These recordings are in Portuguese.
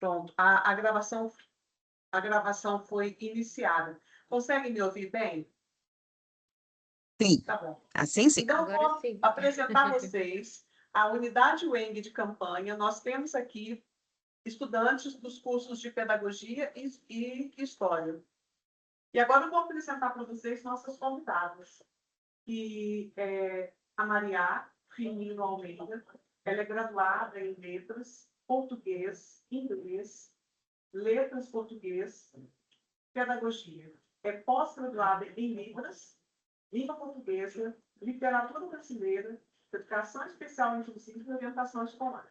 Pronto, a gravação foi iniciada. Conseguem me ouvir bem? Sim. Tá bom. Assim sim. Então, Agora vou sim. apresentar a vocês a unidade Weng de campanha. Nós temos aqui estudantes dos cursos de Pedagogia e História. E agora eu vou apresentar para vocês nossas convidadas, que é a Maria Firmino Almeida. Ela é graduada em Letras, Português, Inglês, Letras Português, Pedagogia. É pós-graduada em Libras, Língua Portuguesa, Literatura Brasileira, Educação Especial Inclusiva e Orientação Escolar.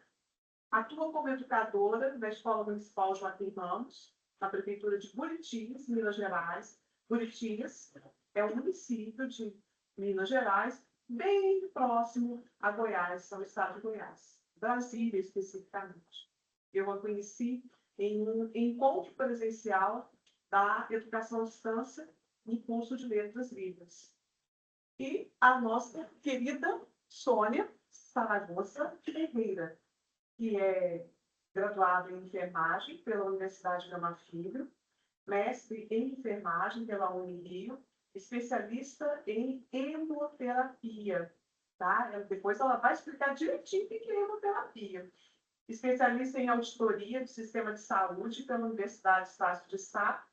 Atua como educadora na Escola Municipal Joaquim Ramos, na Prefeitura de Buritis, Minas Gerais. Buritis é um município de Minas Gerais, bem próximo a Goiás, ao estado de Goiás, Brasília especificamente. Eu a conheci em um encontro presencial da Educação à Distância no curso de Letras Livres. E a nossa querida Sônia Saragossa Ferreira, que é graduada em enfermagem pela Universidade Gama Filho, mestre em enfermagem pela Unirio, especialista em hemoterapia. Tá? Depois ela vai explicar direitinho o que é hemoterapia. Especialista em auditoria do sistema de saúde pela Universidade Estácio de Sá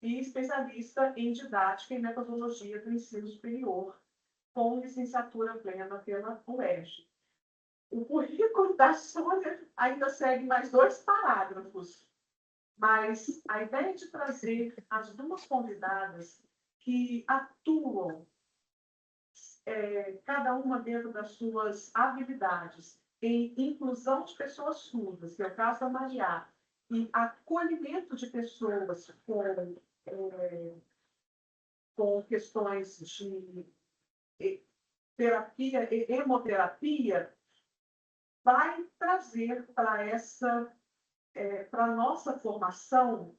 e especialista em didática e metodologia do ensino superior, com licenciatura plena pela UERJ. O currículo da Sônia ainda segue mais 2 parágrafos, mas a ideia de trazer as 2 convidadas que atuam, cada uma dentro das suas habilidades, em inclusão de pessoas surdas, que é o caso da Maria, e acolhimento de pessoas com questões de terapia e hemoterapia, vai trazer para a nossa formação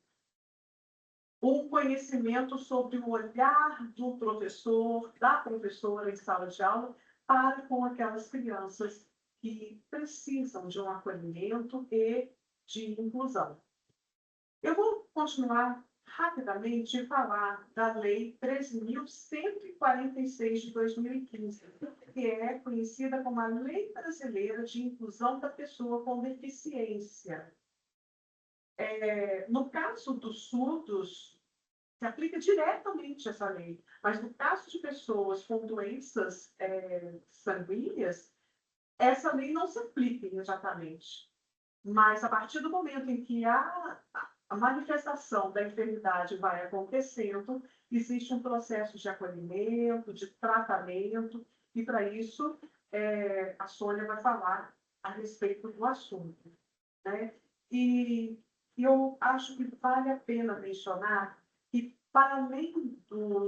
um conhecimento sobre o olhar do professor, da professora em sala de aula, para com aquelas crianças que precisam de um acolhimento e de inclusão. Eu vou continuar rapidamente e falar da Lei 13.146 de 2015, que é conhecida como a Lei Brasileira de Inclusão da Pessoa com Deficiência. No caso dos surdos, se aplica diretamente essa lei, mas no caso de pessoas com doenças sanguíneas, essa lei não se aplica imediatamente. Mas a partir do momento em que a manifestação da enfermidade vai acontecendo, existe um processo de acolhimento, de tratamento, e para isso a Sônia vai falar a respeito do assunto, né? E eu acho que vale a pena mencionar que, para além do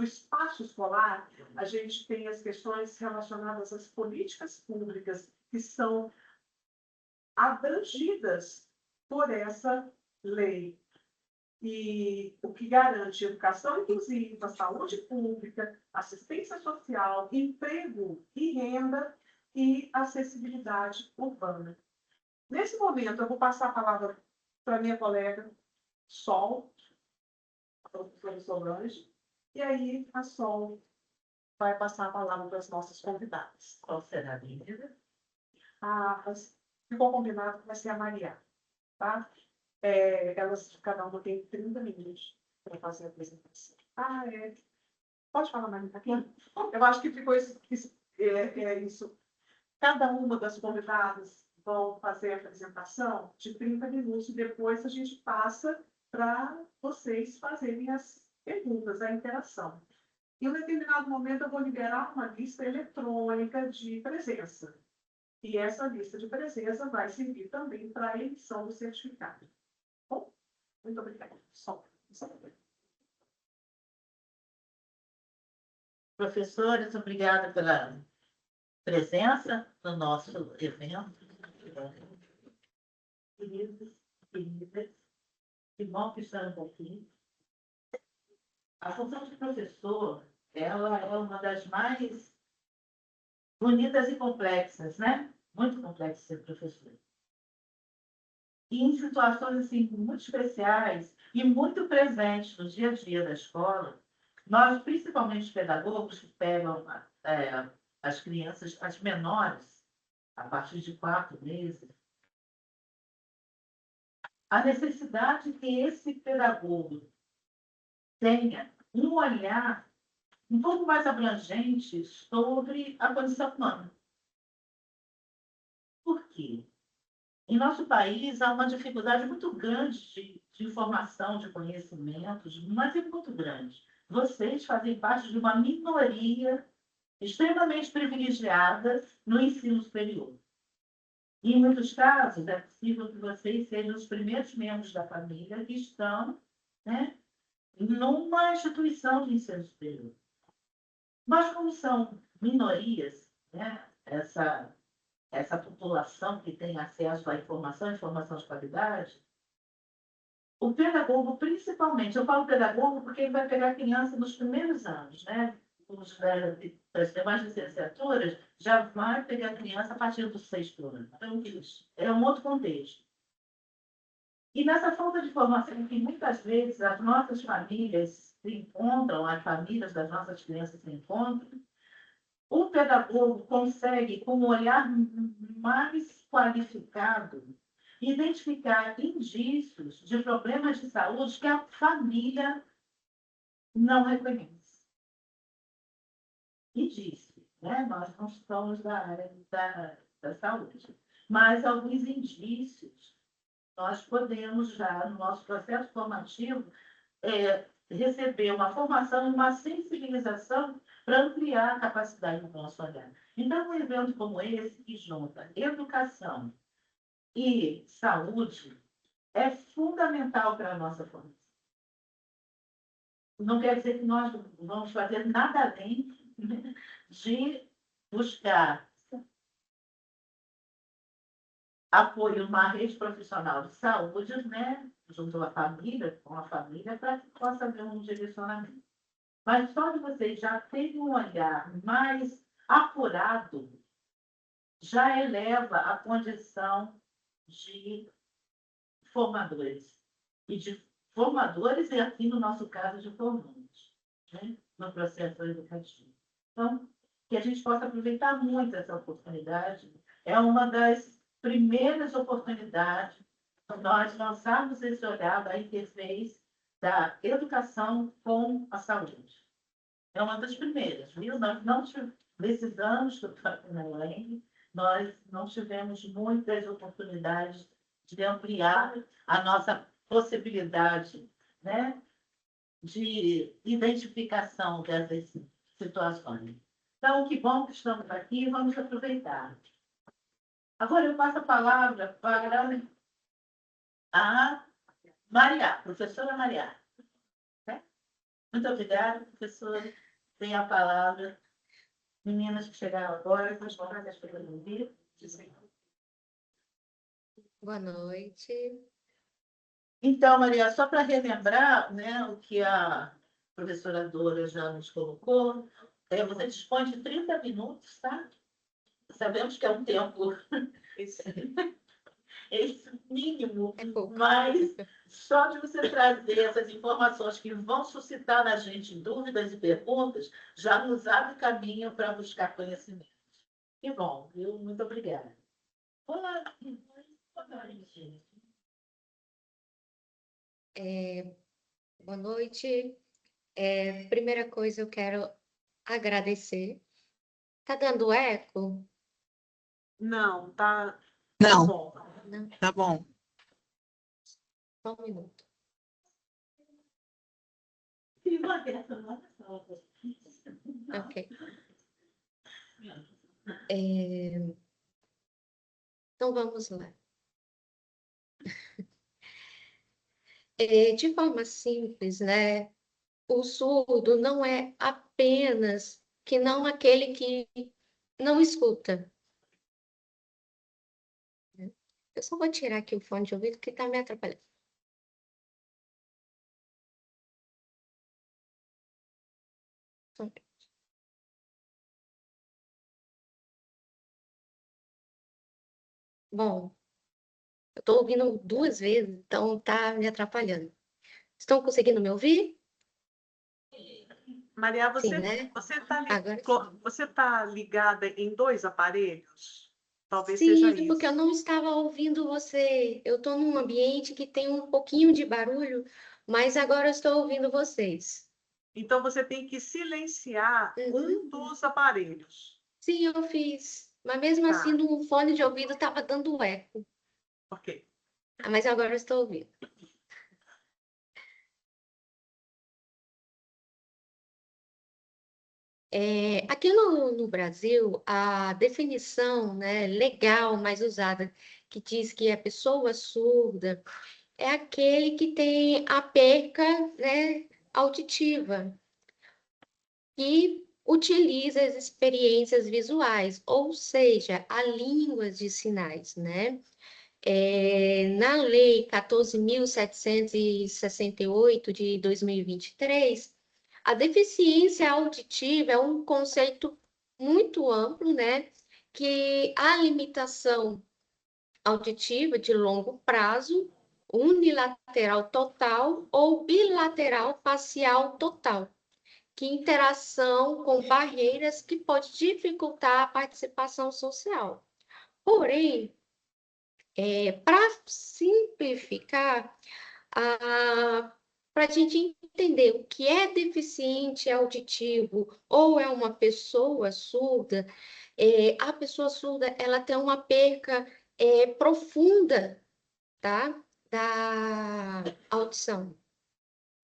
espaço escolar, a gente tem as questões relacionadas às políticas públicas que são abrangidas por essa lei. E o que garante educação inclusiva, saúde pública, assistência social, emprego e renda e acessibilidade urbana. Nesse momento, eu vou passar a palavra para minha colega Sol, a professora Solange, e aí a Sol vai passar a palavra para as nossas convidadas. Qual será a dúvida? Ficou combinado que vai ser a Maria, tá? Cada uma tem 30 minutos para fazer a apresentação. Pode falar, Maria, aqui? Eu acho que ficou isso. Cada uma das convidadas vão fazer a apresentação de 30 minutos e depois a gente passa para vocês fazerem as perguntas, a interação. Em um determinado momento, eu vou liberar uma lista eletrônica de presença. E essa lista de presença vai servir também para a emissão do certificado. Bom, muito obrigada. Professores, obrigada pela presença no nosso evento. Queridos, queridas, que bom que estamos aqui. A função de professor, ela é uma das mais bonitas e complexas, né? muito complexo ser professor. E em situações assim, muito especiais e muito presentes no dia a dia da escola, nós, principalmente os pedagogos que pegam as crianças, as menores, a partir de 4 meses, a necessidade que esse pedagogo tenha um olhar um pouco mais abrangente sobre a condição humana. Por quê? Em nosso país, há uma dificuldade muito grande de informação, de conhecimentos, mas é muito grande. Vocês fazem parte de uma minoria extremamente privilegiada no ensino superior. E, em muitos casos, é possível que vocês sejam os primeiros membros da família que estão, né, numa instituição de ensino superior. Mas, como são minorias, né, essa população que tem acesso à informação de qualidade, o pedagogo, principalmente, eu falo pedagogo porque ele vai pegar a criança nos primeiros anos, né? As demais licenciaturas já vai pegar a criança a partir do 6º ano. Então, é um outro contexto. E nessa falta de formação que muitas vezes as nossas famílias se encontram, as famílias das nossas crianças se encontram, o pedagogo consegue, com um olhar mais qualificado, identificar indícios de problemas de saúde que a família não reconhece. Indícios, né? Nós não somos da área da saúde, mas alguns indícios nós podemos já, no nosso processo formativo, receber uma formação e uma sensibilização para ampliar a capacidade do nosso olhar. Então, um evento como esse, que junta educação e saúde, é fundamental para a nossa formação. Não quer dizer que nós vamos fazer nada além de buscar apoio numa rede profissional de saúde, né, junto à família, com a família, para que possa haver um direcionamento. Mas só de vocês já terem um olhar mais apurado, já eleva a condição de formadores. E de formadores, e aqui no nosso caso, de formandos, né, no processo educativo. Então, que a gente possa aproveitar muito essa oportunidade. É uma das primeiras oportunidades para nós lançarmos esse olhar da interface da educação com a saúde. É uma das primeiras, viu? Nós não tivemos, nesses anos que eu estou aqui na UEM, nós não tivemos muitas oportunidades de ampliar a nossa possibilidade, né, de identificação dessas situações. Então, que bom que estamos aqui, vamos aproveitar. Agora eu passo a palavra para a Maria, professora Maria. Muito obrigada, professora. Tem a palavra. Meninas que chegaram agora, vamos falar das coisas no vivo. Boa noite. Então, Maria, só para relembrar, né, o que a professora Dora já nos colocou, você dispõe de 30 minutos, tá? Sabemos que é um tempo esse mínimo, É pouco. mas só de você trazer essas informações que vão suscitar na gente dúvidas e perguntas, já nos abre caminho para buscar conhecimento. Que bom, viu? Muito obrigada. Olá, Boa noite. Primeira coisa, eu quero agradecer. Tá dando eco? Não, tá Não, bom. Não, tá bom. só um minuto. Ok. Então, vamos lá. De forma simples, né? O surdo não é apenas que não aquele que não escuta. Eu só vou tirar aqui o fone de ouvido que está me atrapalhando. Só um minuto. Bom, eu estou ouvindo 2 vezes, então tá me atrapalhando. Estão conseguindo me ouvir? Maria, Sim, né? Agora sim. você tá ligada em 2 aparelhos? Talvez seja Sim, porque eu isso. não estava ouvindo você. Eu estou num ambiente que tem um pouquinho de barulho, mas agora eu estou ouvindo vocês. Então você tem que silenciar um Uhum. dos aparelhos. Sim, eu fiz. Mas mesmo assim, Tá, no fone de ouvido estava dando eco. ok. Ah, mas agora eu estou ouvindo. Aqui no Brasil, a definição, né, legal mais usada, que diz que a pessoa surda é aquele que tem a perca, né, auditiva e utiliza as experiências visuais, ou seja, a língua de sinais, né? Na Lei 14.768 de 2023, a deficiência auditiva é um conceito muito amplo, né? Que a limitação auditiva de longo prazo, unilateral total ou bilateral parcial total, que interação com barreiras que pode dificultar a participação social. Porém, para simplificar, para a gente entender o que é deficiente auditivo ou é uma pessoa surda, a pessoa surda ela tem uma perca profunda, tá? Da audição,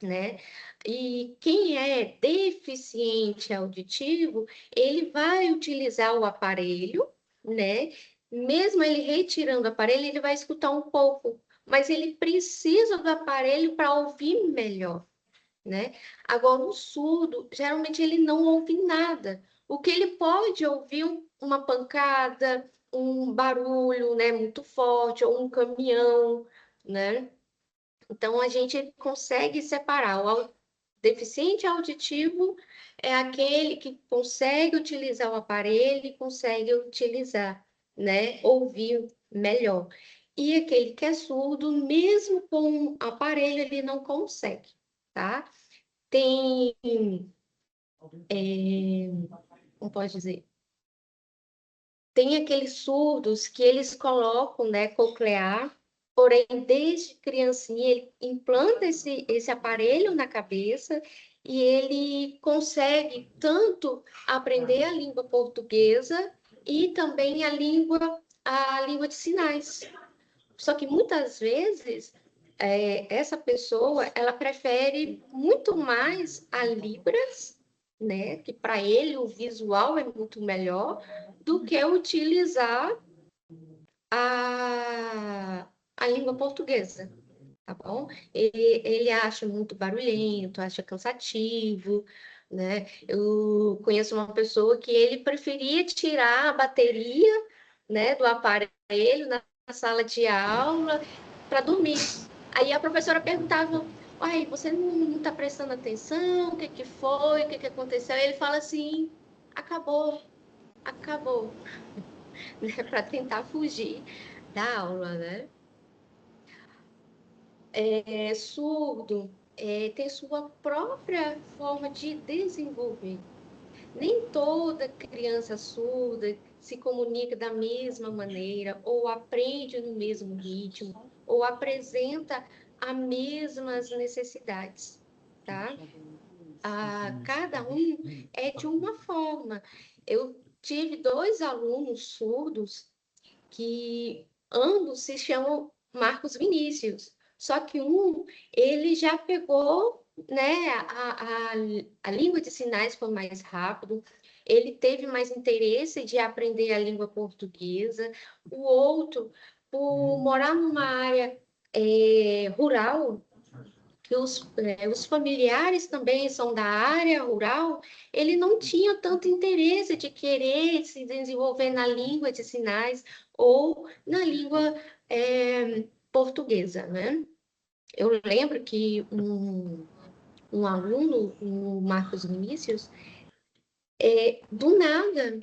né? E quem é deficiente auditivo, ele vai utilizar o aparelho, né? Mesmo ele retirando o aparelho, ele vai escutar um pouco, mas ele precisa do aparelho para ouvir melhor, né? Agora, o surdo, geralmente ele não ouve nada. O que ele pode ouvir uma pancada, um barulho, né, muito forte, ou um caminhão, né? Então, a gente consegue separar. O deficiente auditivo é aquele que consegue utilizar o aparelho e consegue utilizar, né, ouvir melhor. E aquele que é surdo, mesmo com o aparelho, ele não consegue, tá? Tem, como pode dizer? Tem aqueles surdos que eles colocam, né, coclear, porém, desde criancinha, ele implanta esse aparelho na cabeça e ele consegue tanto aprender a língua portuguesa e também a língua de sinais. Só que muitas vezes essa pessoa ela prefere muito mais a Libras, né? Que para ele o visual é muito melhor do que utilizar a língua portuguesa, tá bom? Ele acha muito barulhento, acha cansativo, né? Eu conheço uma pessoa que ele preferia tirar a bateria, né, do aparelho na sala de aula para dormir. Aí a professora perguntava: "Uai, você não está prestando atenção? O que que foi? O que que aconteceu?" Aí ele fala assim: "Acabou, acabou", né, para tentar fugir da aula, né? Surdo tem sua própria forma de desenvolver. Nem toda criança surda se comunica da mesma maneira, ou aprende no mesmo ritmo, ou apresenta as mesmas necessidades, tá? Cada um é de uma forma. Eu tive 2 alunos surdos que ambos se chamam Marcos Vinícius. Só que ele já pegou, né, a língua de sinais foi mais rápido, ele teve mais interesse de aprender a língua portuguesa. O outro, por morar numa área rural, que os familiares também são da área rural, ele não tinha tanto interesse de querer se desenvolver na língua de sinais ou na língua portuguesa, né? Eu lembro que um aluno, o Marcos Vinícius, do nada,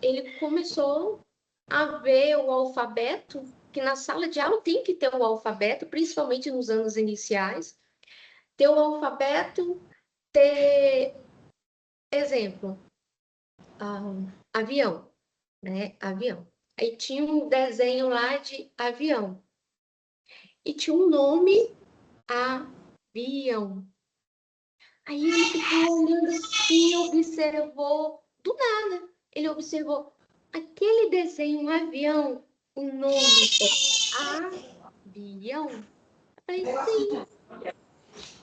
ele começou a ver o alfabeto, que na sala de aula tem que ter o alfabeto, principalmente nos anos iniciais, ter o alfabeto, ter, exemplo, avião, né? Avião. Aí tinha um desenho lá de avião. E tinha um nome, avião. Aí ele ficou olhando assim, observou, do nada, ele observou aquele desenho, um avião, o nome avião. Eu falei,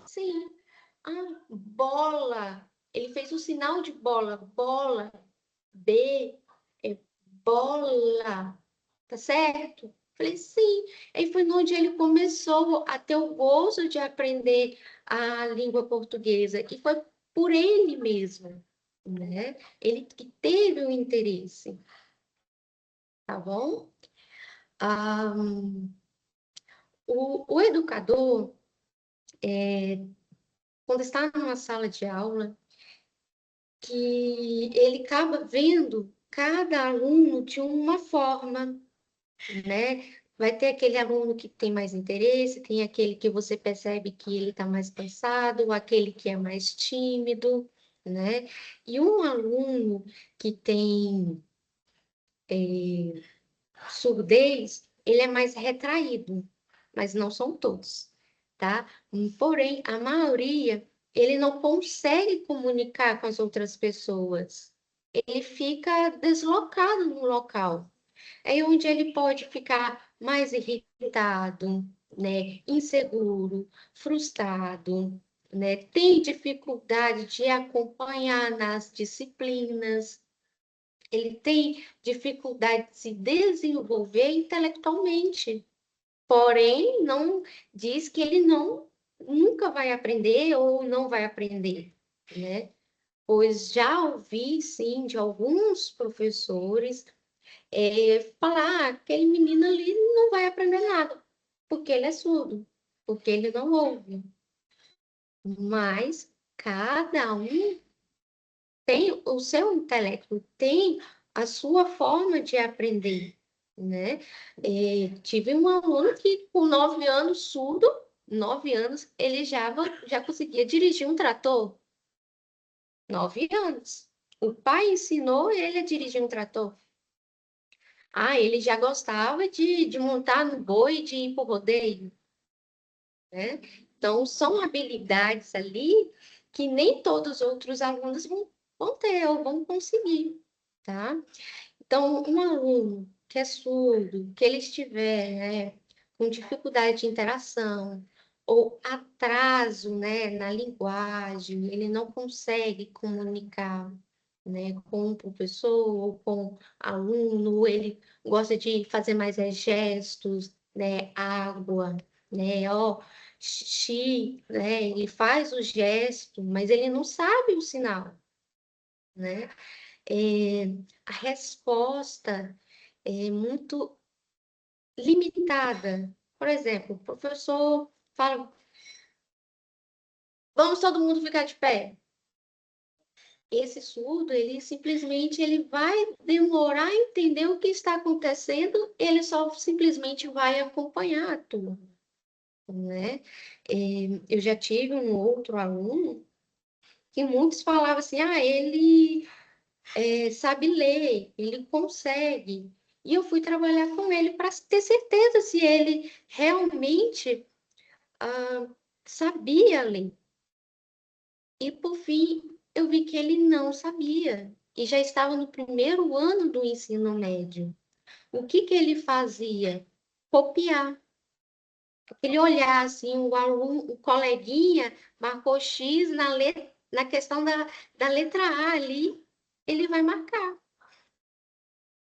sim. Ah, bola. Ele fez o sinal de bola, bola, B, é bola, tá certo? Falei, sim. Aí foi onde ele começou a ter o gosto de aprender a língua portuguesa, e foi por ele mesmo, né? Ele que teve o interesse, tá bom? Ah, o educador, quando está numa sala de aula, que ele acaba vendo cada aluno de uma forma, né? Vai ter aquele aluno que tem mais interesse, tem aquele que você percebe que ele está mais cansado, aquele que é mais tímido, né? E um aluno que tem surdez, ele é mais retraído, mas não são todos, tá? Porém, a maioria, ele não consegue comunicar com as outras pessoas. Ele fica deslocado no local. É onde ele pode ficar mais irritado, né? Inseguro, frustrado, né? Tem dificuldade de acompanhar nas disciplinas, ele tem dificuldade de se desenvolver intelectualmente, porém não diz que ele nunca vai aprender ou não vai aprender, né? Pois já ouvi, sim, de alguns professores falar, aquele menino ali não vai aprender nada, porque ele é surdo, porque ele não ouve. Mas cada um tem o seu intelecto, tem a sua forma de aprender, né? Tive um aluno que, com 9 anos, surdo, 9 anos, ele já conseguia dirigir um trator. 9 anos. O pai ensinou ele a dirigir um trator. Ah, ele já gostava de montar no boi e de ir para o rodeio, né? Então, são habilidades ali que nem todos os outros alunos vão ter ou vão conseguir, tá? Então, um aluno que é surdo, que ele estiver, né, com dificuldade de interação ou atraso, né, na linguagem, ele não consegue comunicar, né, com o professor ou com o aluno, ele gosta de fazer mais gestos, né, água, né, ó, xixi, né, ele faz o gesto, mas ele não sabe o sinal, né? A resposta é muito limitada. Por exemplo, o professor fala, vamos todo mundo ficar de pé. Esse surdo, ele simplesmente ele vai demorar a entender o que está acontecendo, ele só simplesmente vai acompanhar a turma, né? Eu já tive um outro aluno que muitos falavam assim, ele sabe ler, ele consegue. E eu fui trabalhar com ele para ter certeza se ele realmente sabia ler. E, por fim, eu vi que ele não sabia. E já estava no primeiro ano do ensino médio. O que que ele fazia? Copiar. Ele olhar assim, o aluno, o coleguinha marcou X na questão da letra A ali, ele vai marcar.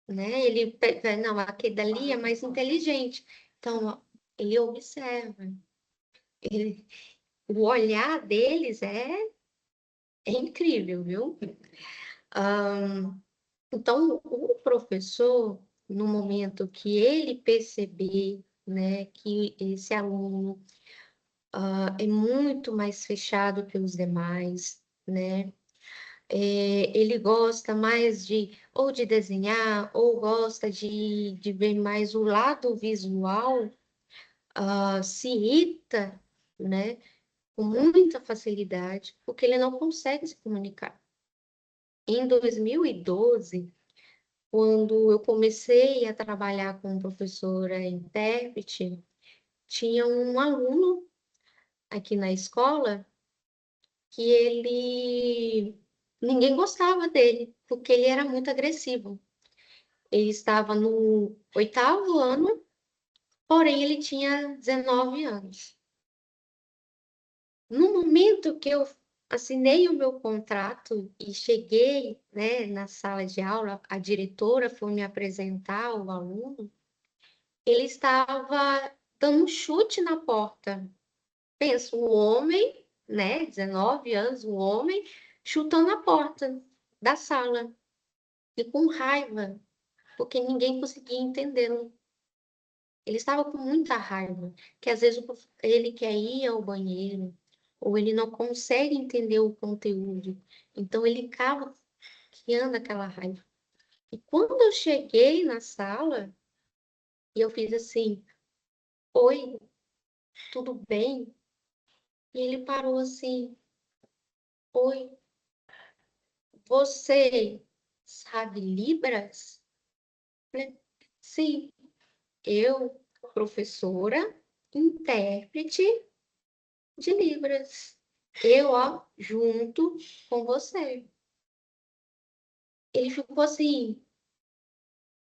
Né? Ele pega, não, aquele dali é mais inteligente. Então, ó, ele observa. O olhar deles é incrível, viu? Então, o professor, no momento que ele perceber, né, que esse aluno é muito mais fechado que os demais, né? ele gosta mais ou de desenhar, ou gosta de ver mais o lado visual, se irrita, né, com muita facilidade, porque ele não consegue se comunicar. Em 2012, quando eu comecei a trabalhar como professora intérprete, tinha um aluno aqui na escola que ninguém gostava dele, porque ele era muito agressivo. Ele estava no 8º ano, porém ele tinha 19 anos. No momento que eu assinei o meu contrato e cheguei, né, na sala de aula, a diretora foi me apresentar o aluno, ele estava dando um chute na porta. Penso, um homem, né, 19 anos, um homem, chutando a porta da sala. E com raiva, porque ninguém conseguia entendê-lo. Ele estava com muita raiva, que às vezes ele quer ir ao banheiro, ou ele não consegue entender o conteúdo. Então, ele acaba criando aquela raiva. E quando eu cheguei na sala, e eu fiz assim, oi, tudo bem? E ele parou assim, oi, você sabe Libras? Eu falei, sim, eu, professora, intérprete de Libras. Eu, ó, junto com você. Ele ficou assim,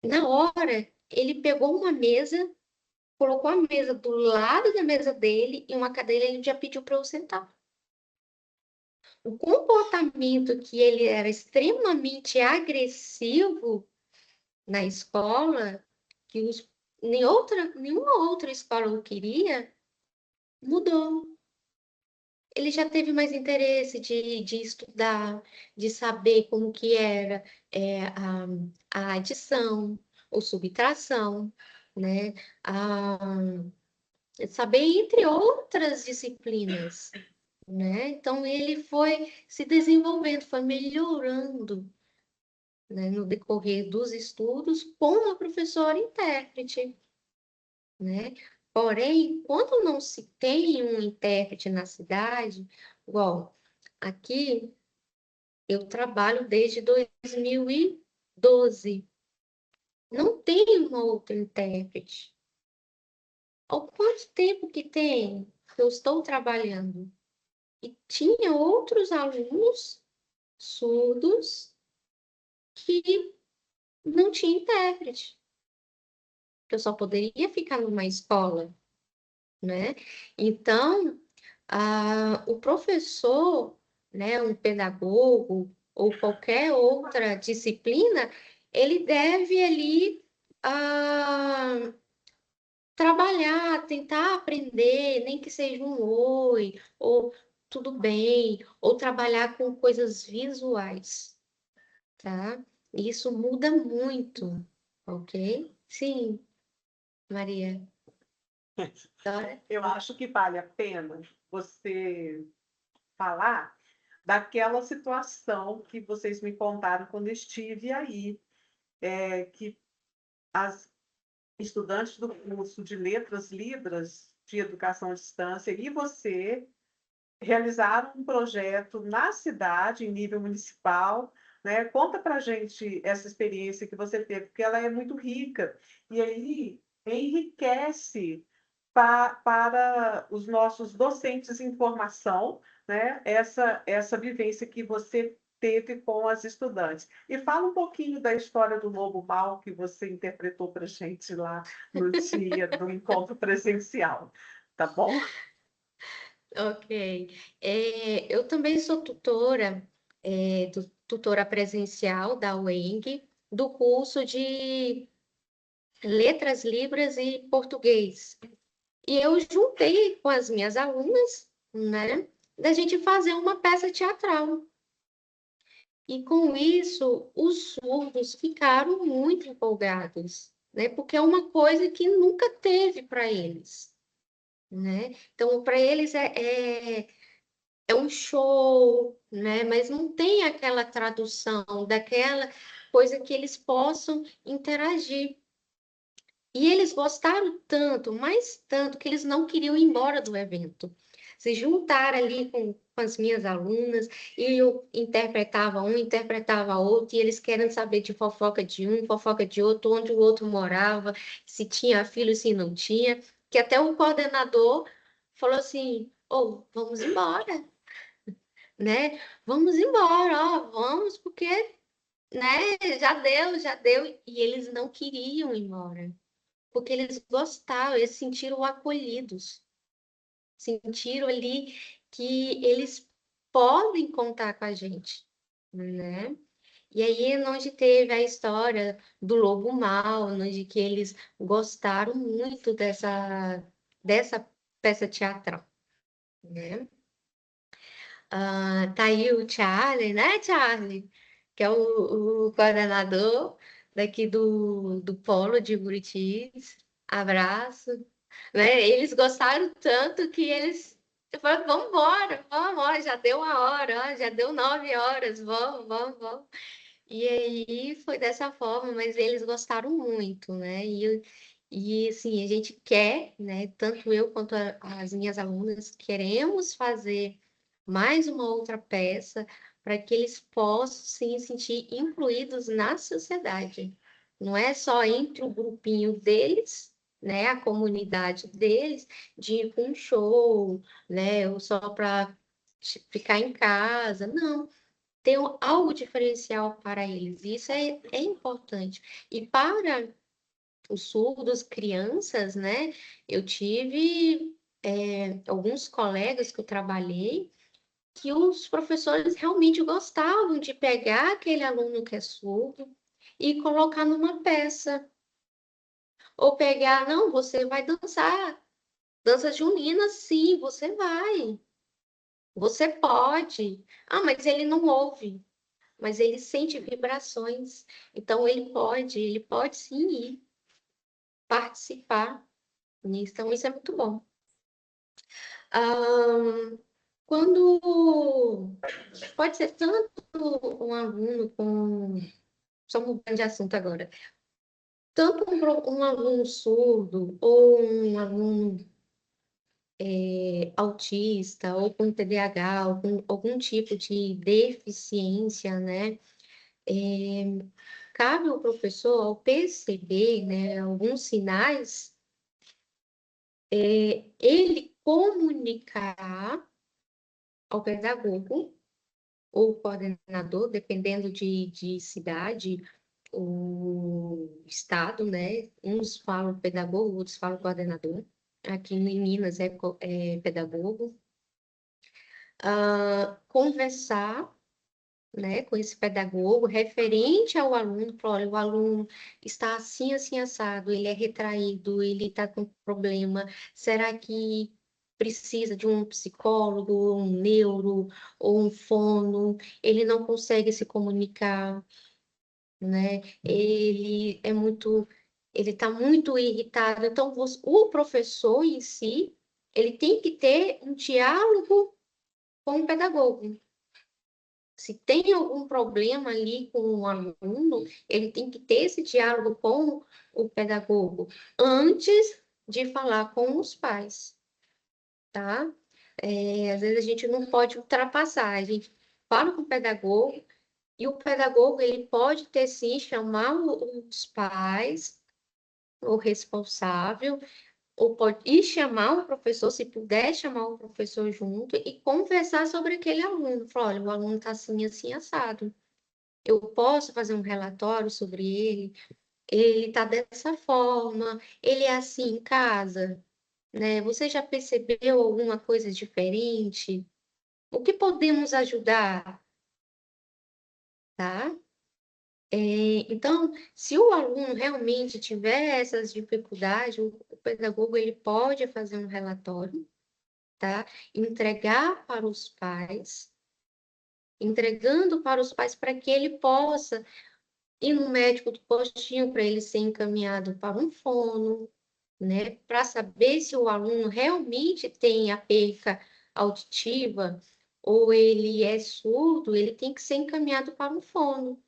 na hora, ele pegou uma mesa, colocou a mesa do lado da mesa dele e uma cadeira, ele já pediu para eu sentar. O comportamento que ele era extremamente agressivo na escola, que nenhuma outra escola o queria, mudou. Ele já teve mais interesse de estudar, de saber como que era a adição ou subtração, né? A, saber entre outras disciplinas, né? Então, ele foi se desenvolvendo, foi melhorando, né, no decorrer dos estudos com a professora intérprete, né? Porém, quando não se tem um intérprete na cidade, igual aqui, eu trabalho desde 2012, não tem uma outra intérprete. Há quanto tempo que tem que eu estou trabalhando? E tinha outros alunos surdos que não tinha intérprete. Eu só poderia ficar numa escola, né? Então, o professor, né, um pedagogo ou qualquer outra disciplina, ele deve ali trabalhar, tentar aprender, nem que seja um oi, ou tudo bem, ou trabalhar com coisas visuais, tá? Isso muda muito, ok? Sim, Maria. Dora? Eu acho que vale a pena você falar daquela situação que vocês me contaram quando estive aí, que as estudantes do curso de Letras Libras de Educação à Distância e você realizaram um projeto na cidade, em nível municipal, né? Conta para a gente essa experiência que você teve, porque ela é muito rica e aí enriquece para os nossos docentes em formação, né? Essa vivência que você teve com as estudantes. E fala um pouquinho da história do Lobo Mal que você interpretou para a gente lá no dia do encontro presencial, tá bom? Ok. Eu também sou tutora, tutora presencial da UENG, do curso de Letras Libras e Português. E eu juntei com as minhas alunas, né, da gente fazer uma peça teatral. E com isso, os surdos ficaram muito empolgados, né, porque é uma coisa que nunca teve para eles, né? Então, para eles é um show, né? Mas não tem aquela tradução daquela coisa que eles possam interagir. E eles gostaram tanto, mas tanto, que eles não queriam ir embora do evento. Se juntaram ali com as minhas alunas, e eu interpretava um, interpretava outro, e eles querendo saber de fofoca de um, fofoca de outro, onde o outro morava, se tinha filho, se não tinha, que até o coordenador falou assim, ô, vamos embora, né? Vamos embora, ó, vamos, porque, né, já deu, e eles não queriam ir embora porque eles gostaram, eles sentiram acolhidos, sentiram ali que eles podem contar com a gente, né? E aí, onde teve a história do lobo mau, onde que eles gostaram muito dessa peça teatral, né? Tá aí o Charlie, né, Charlie? Que é o coordenador daqui do Polo de Buritis. Abraço. Né? Eles gostaram tanto que eles falaram, vamos embora, vamos, ó, já deu a hora, ó, já deu 9 horas, vamos, vamos, vamos. E aí foi dessa forma, mas eles gostaram muito, né? E assim, a gente quer, né? Tanto eu quanto as minhas alunas, queremos fazer mais uma outra peça para que eles possam se sentir incluídos na sociedade. Não é só entre o grupinho deles, né? A comunidade deles, de ir para um show, né? Ou só para ficar em casa. Não, ter algo diferencial para eles. Isso é importante. E para os surdos, crianças, né? Eu tive alguns colegas que eu trabalhei que os professores realmente gostavam de pegar aquele aluno que é surdo e colocar numa peça. Ou pegar, não, você vai dançar. Dança junina, sim, você vai. Você pode. Ah, mas ele não ouve. Mas ele sente vibrações. Então, ele pode sim ir participar nisso. Então, isso é muito bom. Quando pode ser tanto um aluno com. Só mudando de assunto agora. Tanto um aluno surdo ou um aluno autista ou com TDAH, ou com algum tipo de deficiência, né? Cabe ao professor, ao perceber, né, alguns sinais, ele comunicar ao pedagogo ou coordenador, dependendo de cidade ou estado, né? Uns falam pedagogo, outros falam coordenador. Aqui em Minas é pedagogo. Conversar, né, com esse pedagogo referente ao aluno, para olha, o aluno está assim, assim, assado, ele é retraído, ele está com problema, será que precisa de um psicólogo, um neuro ou um fono? Ele não consegue se comunicar, né? Ele está muito irritado. Então, o professor em si, ele tem que ter um diálogo com o pedagogo. Se tem algum problema ali com o aluno, ele tem que ter esse diálogo com o pedagogo antes de falar com os pais, tá? Às vezes a gente não pode ultrapassar, a gente fala com o pedagogo e o pedagogo ele pode ter sim chamar os pais, o responsável, ou pode ir chamar o professor, se puder chamar o professor junto e conversar sobre aquele aluno. Falar, olha, o aluno está assim, assim, assado. Eu posso fazer um relatório sobre ele? Ele está dessa forma, ele é assim em casa, né? Você já percebeu alguma coisa diferente? O que podemos ajudar, tá? Então, se o aluno realmente tiver essas dificuldades, o pedagogo ele pode fazer um relatório, tá? Entregar para os pais, entregando para os pais para que ele possa ir no médico do postinho para ele ser encaminhado para um fono, né? Para saber se o aluno realmente tem a perca auditiva ou ele é surdo, ele tem que ser encaminhado para um fono.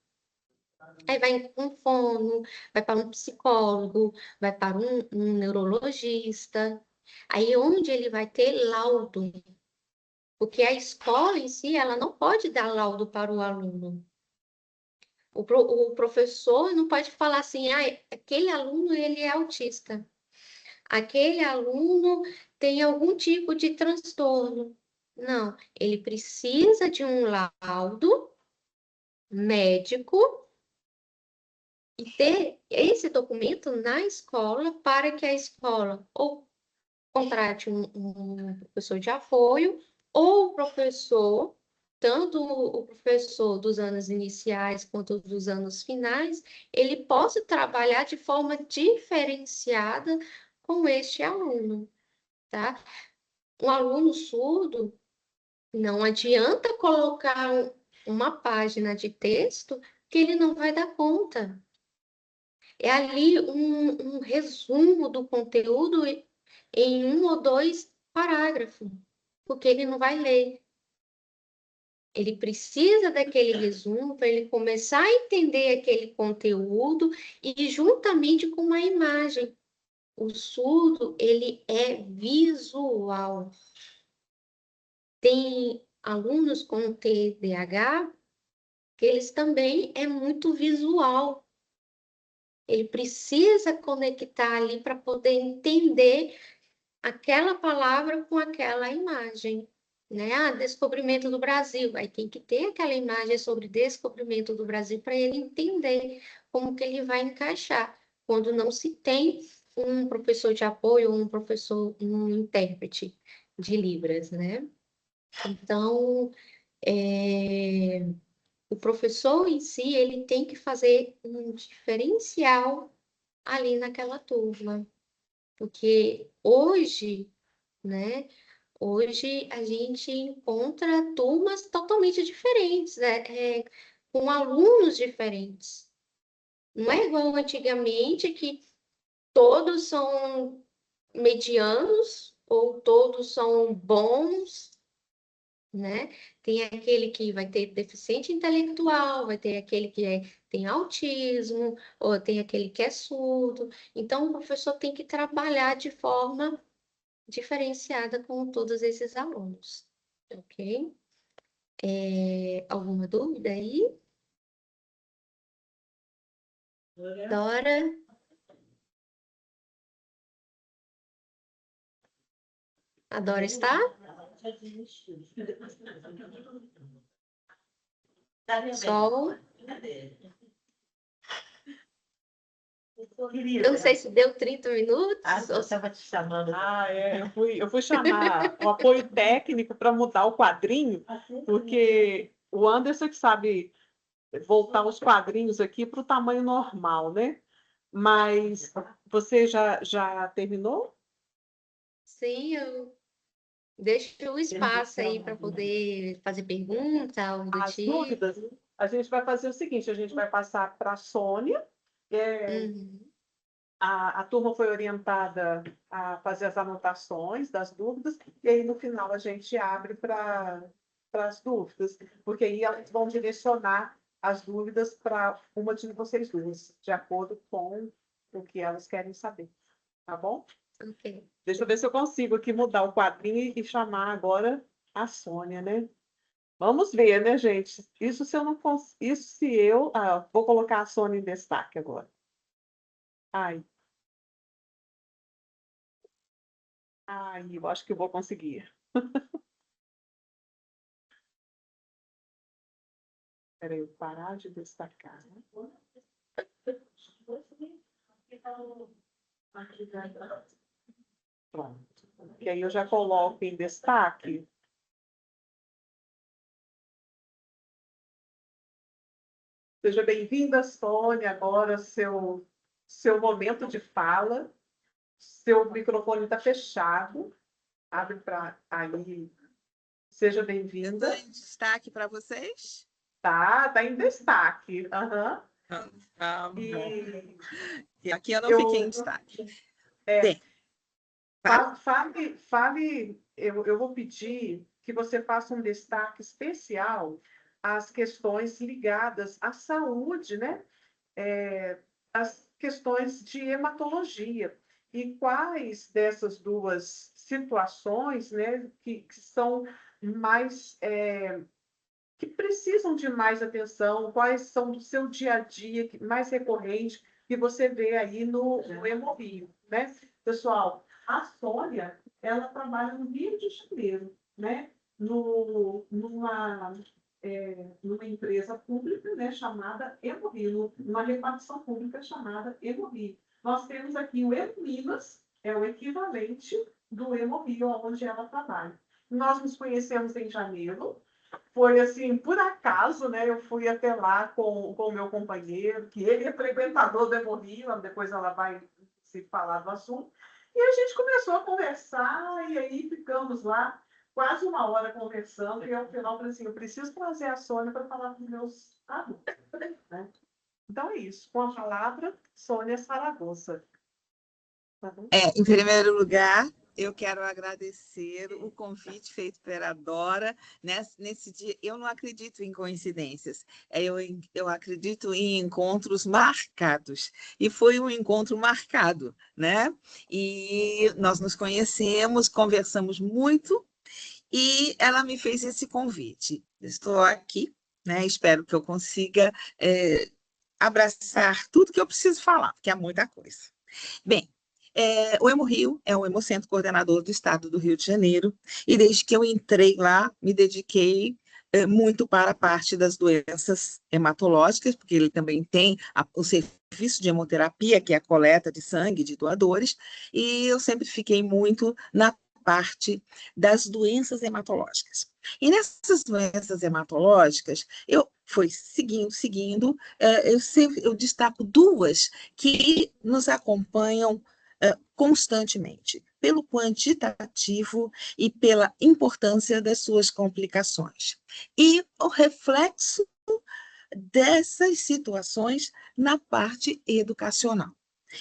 Aí vai um fono, vai para um psicólogo, vai para um neurologista. Aí onde ele vai ter laudo, porque a escola em si, ela não pode dar laudo para o aluno. O professor não pode falar assim, aquele aluno ele é autista, aquele aluno tem algum tipo de transtorno. Não, ele precisa de um laudo médico e ter esse documento na escola para que a escola ou contrate um professor de apoio ou o professor, tanto o professor dos anos iniciais quanto dos anos finais, ele possa trabalhar de forma diferenciada com este aluno, tá? Um aluno surdo, não adianta colocar uma página de texto que ele não vai dar conta. É ali um resumo do conteúdo em 1 ou 2 parágrafos, porque ele não vai ler. Ele precisa daquele resumo para ele começar a entender aquele conteúdo e juntamente com uma imagem. O surdo, ele é visual. Tem alunos com TDAH que eles também é muito visual. Ele precisa conectar ali para poder entender aquela palavra com aquela imagem, né? Descobrimento do Brasil. Aí tem que ter aquela imagem sobre descobrimento do Brasil para ele entender como que ele vai encaixar. Quando não se tem um professor de apoio, um intérprete de Libras, né? Então, o professor em si, ele tem que fazer um diferencial ali naquela turma. Porque hoje, né? Hoje a gente encontra turmas totalmente diferentes, né? Com alunos diferentes. Não é igual antigamente que todos são medianos ou todos são bons, né? Tem aquele que vai ter deficiente intelectual, vai ter aquele que tem autismo, ou tem aquele que é surdo. Então, o professor tem que trabalhar de forma diferenciada com todos esses alunos, ok? Alguma dúvida aí? Dora? A Dora está? Sol? Eu não sei se deu 30 minutos. Eu estava te chamando. Eu fui chamar o apoio técnico para mudar o quadrinho, porque o Anderson que sabe voltar os quadrinhos aqui para o tamanho normal, né? Mas você já terminou? Sim, eu deixo o espaço aí para poder fazer pergunta, algo do As tipo. dúvidas, a gente vai fazer o seguinte, a gente vai passar para a Sônia. Uhum. A turma foi orientada a fazer as anotações das dúvidas, e aí no final a gente abre para as dúvidas, porque aí elas vão direcionar as dúvidas para uma de vocês duas, de acordo com o que elas querem saber. Tá bom? Ok. Deixa eu ver se eu consigo aqui mudar o quadrinho e chamar agora a Sônia, né? Vamos ver, né, gente? Isso se eu não isso se eu. Vou colocar a Sônia em destaque agora. Ai. Ai, eu acho que eu vou conseguir. Espera aí, eu parar de destacar. Pronto. E aí eu já coloco em destaque. Seja bem-vinda, Sônia, agora seu momento de fala. Seu microfone está fechado. Abre para aí. Seja Eu bem-vinda. estou em destaque para vocês? Tá em destaque. Aham. Ah, bom. E E aqui eu não fiquei em destaque. Bem, fala. fale, eu vou pedir que você faça um destaque especial às questões ligadas à saúde, né? As questões de hematologia. E quais dessas duas situações, né, que são mais, que precisam de mais atenção, quais são do seu dia a dia mais recorrente que você vê aí no Hemorrio, né? Pessoal, a Sônia, ela trabalha no Rio de Janeiro, né? Numa empresa pública, né, chamada Hemorrio, numa repartição pública chamada Hemorrio. Nós temos aqui o Hemominas, é o equivalente do Hemorrio, onde ela trabalha. Nós nos conhecemos em janeiro, foi assim, por acaso, né? Eu fui até lá com o meu companheiro, que ele é frequentador do Hemorrio, depois ela vai se falar do assunto, e a gente começou a conversar, e aí ficamos lá quase uma hora conversando, e ao final falei assim, eu preciso trazer a Sônia para falar com os meus adultos. Né? Então é isso, com a palavra, Sônia Saragossa. Tá bom? Em primeiro lugar, eu quero agradecer o convite feito pela Dora. Nesse dia, eu não acredito em coincidências, eu acredito em encontros marcados. E foi um encontro marcado, né? E nós nos conhecemos, conversamos muito, e ela me fez esse convite. Estou aqui, né? Espero que eu consiga abraçar tudo que eu preciso falar, porque é muita coisa. Bem, o Hemorrio é o Hemocentro Coordenador do Estado do Rio de Janeiro, e desde que eu entrei lá, me dediquei muito para a parte das doenças hematológicas, porque ele também tem o serviço de hemoterapia, que é a coleta de sangue de doadores, e eu sempre fiquei muito na parte das doenças hematológicas. E nessas doenças hematológicas, eu fui seguindo, eu destaco duas que nos acompanham constantemente, pelo quantitativo e pela importância das suas complicações. E o reflexo dessas situações na parte educacional.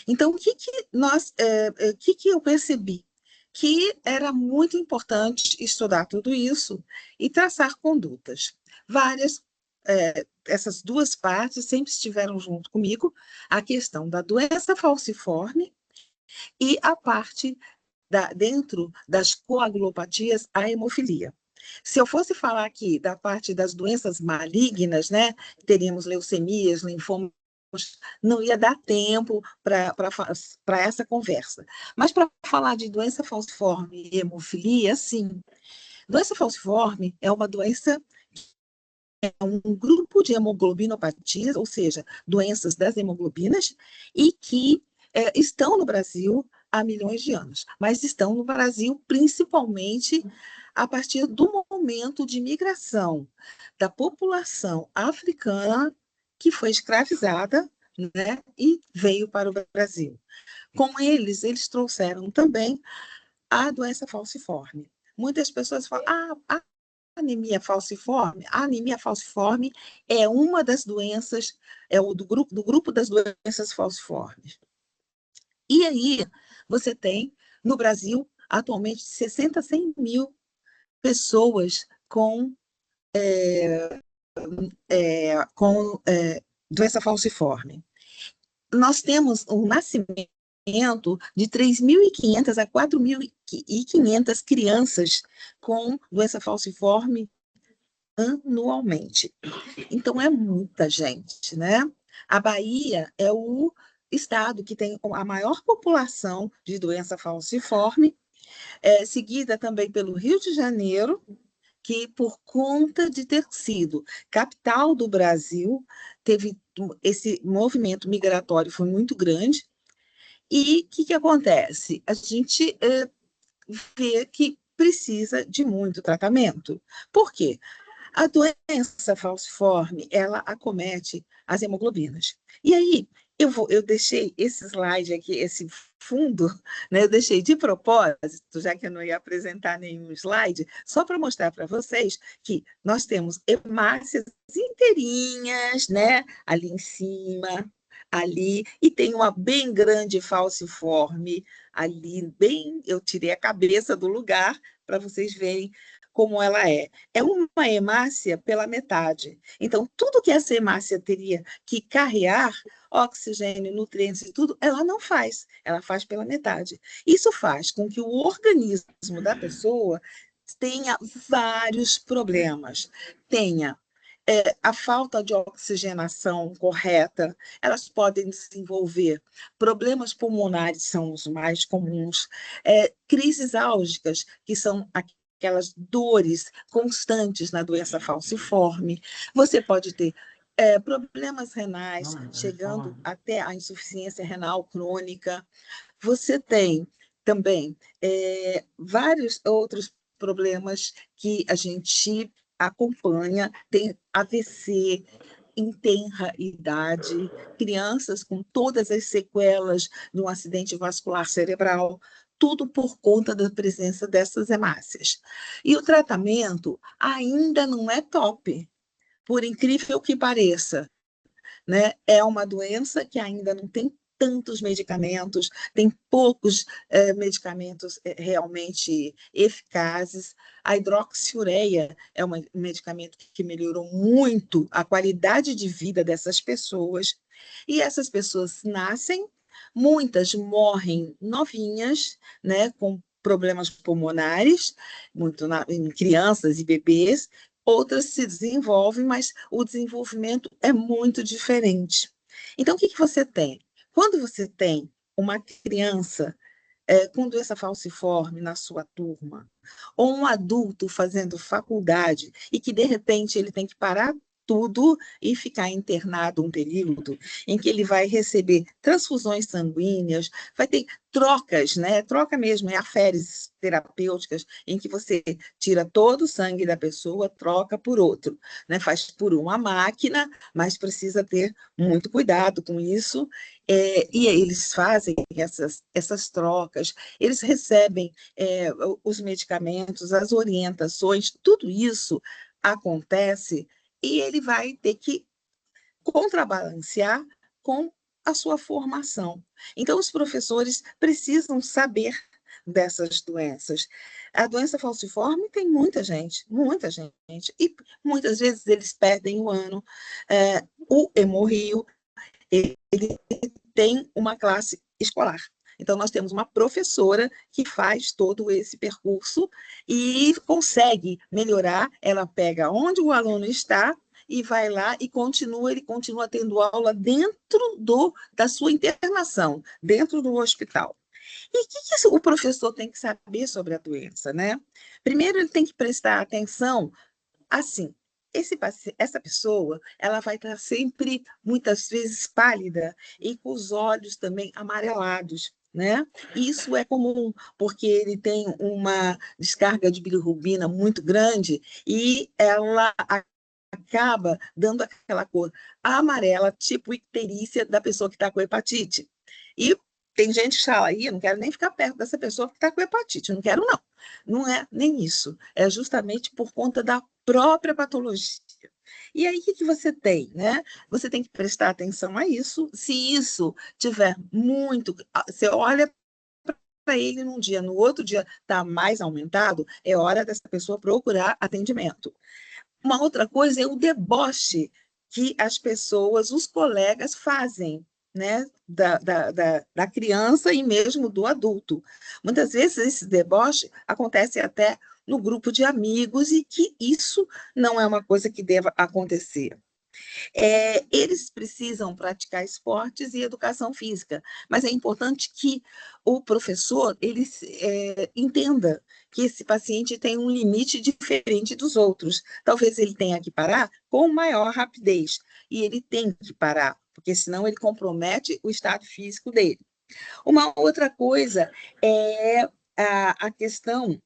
Então, o que eu percebi? Que era muito importante estudar tudo isso e traçar condutas. Essas duas partes sempre estiveram junto comigo, a questão da doença falciforme e a parte dentro das coagulopatias, a hemofilia. Se eu fosse falar aqui da parte das doenças malignas, né, teríamos leucemias, linfomas, não ia dar tempo para essa conversa. Mas para falar de doença falciforme e hemofilia, sim. Doença falciforme é uma doença, é um grupo de hemoglobinopatias, ou seja, doenças das hemoglobinas, e que estão no Brasil há milhões de anos, mas estão no Brasil principalmente a partir do momento de migração da população africana que foi escravizada, né, e veio para o Brasil. Com eles trouxeram também a doença falciforme. Muitas pessoas falam, a anemia falciforme. A anemia falciforme é uma das doenças, do grupo das doenças falciformes. E aí, você tem, no Brasil, atualmente, 60 a 100 mil pessoas com doença falciforme. Nós temos um nascimento de 3.500 a 4.500 crianças com doença falciforme anualmente. Então, é muita gente, né? A Bahia é o estado que tem a maior população de doença falciforme, seguida também pelo Rio de Janeiro, que, por conta de ter sido capital do Brasil, teve esse movimento migratório foi muito grande. E o que acontece? A gente vê que precisa de muito tratamento. Por quê? A doença falciforme, ela acomete as hemoglobinas. E aí, eu deixei esse slide aqui, esse fundo, né, eu deixei de propósito, já que eu não ia apresentar nenhum slide, só para mostrar para vocês que nós temos hemácias inteirinhas, né, ali em cima, ali, e tem uma bem grande falciforme ali, bem, eu tirei a cabeça do lugar para vocês verem como ela é. É uma hemácia pela metade. Então, tudo que essa hemácia teria que carrear, oxigênio, nutrientes e tudo, ela não faz. Ela faz pela metade. Isso faz com que o organismo da pessoa tenha vários problemas. Tenha a falta de oxigenação correta, elas podem desenvolver problemas pulmonares, são os mais comuns, crises álgicas, que são aquelas dores constantes na doença falciforme. Você pode ter problemas renais, chegando até a insuficiência renal crônica. Você tem também vários outros problemas que a gente acompanha, tem AVC em tenra idade, crianças com todas as sequelas de um acidente vascular cerebral, tudo por conta da presença dessas hemácias. E o tratamento ainda não é top, por incrível que pareça, né? É uma doença que ainda não tem tantos medicamentos, tem poucos medicamentos realmente eficazes. A hidroxiureia é um medicamento que melhorou muito a qualidade de vida dessas pessoas, e essas pessoas nascem, muitas morrem novinhas, né, com problemas pulmonares, muito em crianças e bebês, outras se desenvolvem, mas o desenvolvimento é muito diferente. Então, o que você tem? Quando você tem uma criança com doença falciforme na sua turma, ou um adulto fazendo faculdade e que, de repente, ele tem que parar tudo e ficar internado um período em que ele vai receber transfusões sanguíneas, vai ter trocas, né? Troca mesmo, aféreses terapêuticas, em que você tira todo o sangue da pessoa, troca por outro, né? Faz por uma máquina, mas precisa ter muito cuidado com isso, e eles fazem essas trocas, eles recebem os medicamentos, as orientações, tudo isso acontece e ele vai ter que contrabalancear com a sua formação. Então, os professores precisam saber dessas doenças. A doença falciforme tem muita gente, e muitas vezes eles perdem o ano. O hemorrio, ele tem uma classe escolar. Então, nós temos uma professora que faz todo esse percurso e consegue melhorar, ela pega onde o aluno está e vai lá e ele continua tendo aula dentro da sua internação, dentro do hospital. E o que o professor tem que saber sobre a doença, né? Primeiro, ele tem que prestar atenção, assim, essa pessoa, ela vai estar sempre, muitas vezes, pálida e com os olhos também amarelados, né? Isso é comum, porque ele tem uma descarga de bilirrubina muito grande e ela acaba dando aquela cor amarela, tipo icterícia da pessoa que está com hepatite. E tem gente que fala, eu não quero nem ficar perto dessa pessoa que está com hepatite, eu não quero não. Não é nem isso, é justamente por conta da própria patologia. E aí, o que você tem, né? Você tem que prestar atenção a isso. Se isso tiver muito... Você olha para ele num dia, no outro dia está mais aumentado, é hora dessa pessoa procurar atendimento. Uma outra coisa é o deboche que as pessoas, os colegas fazem, né, da criança e mesmo do adulto. Muitas vezes esse deboche acontece até no grupo de amigos e que isso não é uma coisa que deva acontecer. Eles precisam praticar esportes e educação física, mas é importante que o professor entenda que esse paciente tem um limite diferente dos outros. Talvez ele tenha que parar com maior rapidez, e ele tem que parar, porque senão ele compromete o estado físico dele. Uma outra coisa é a questão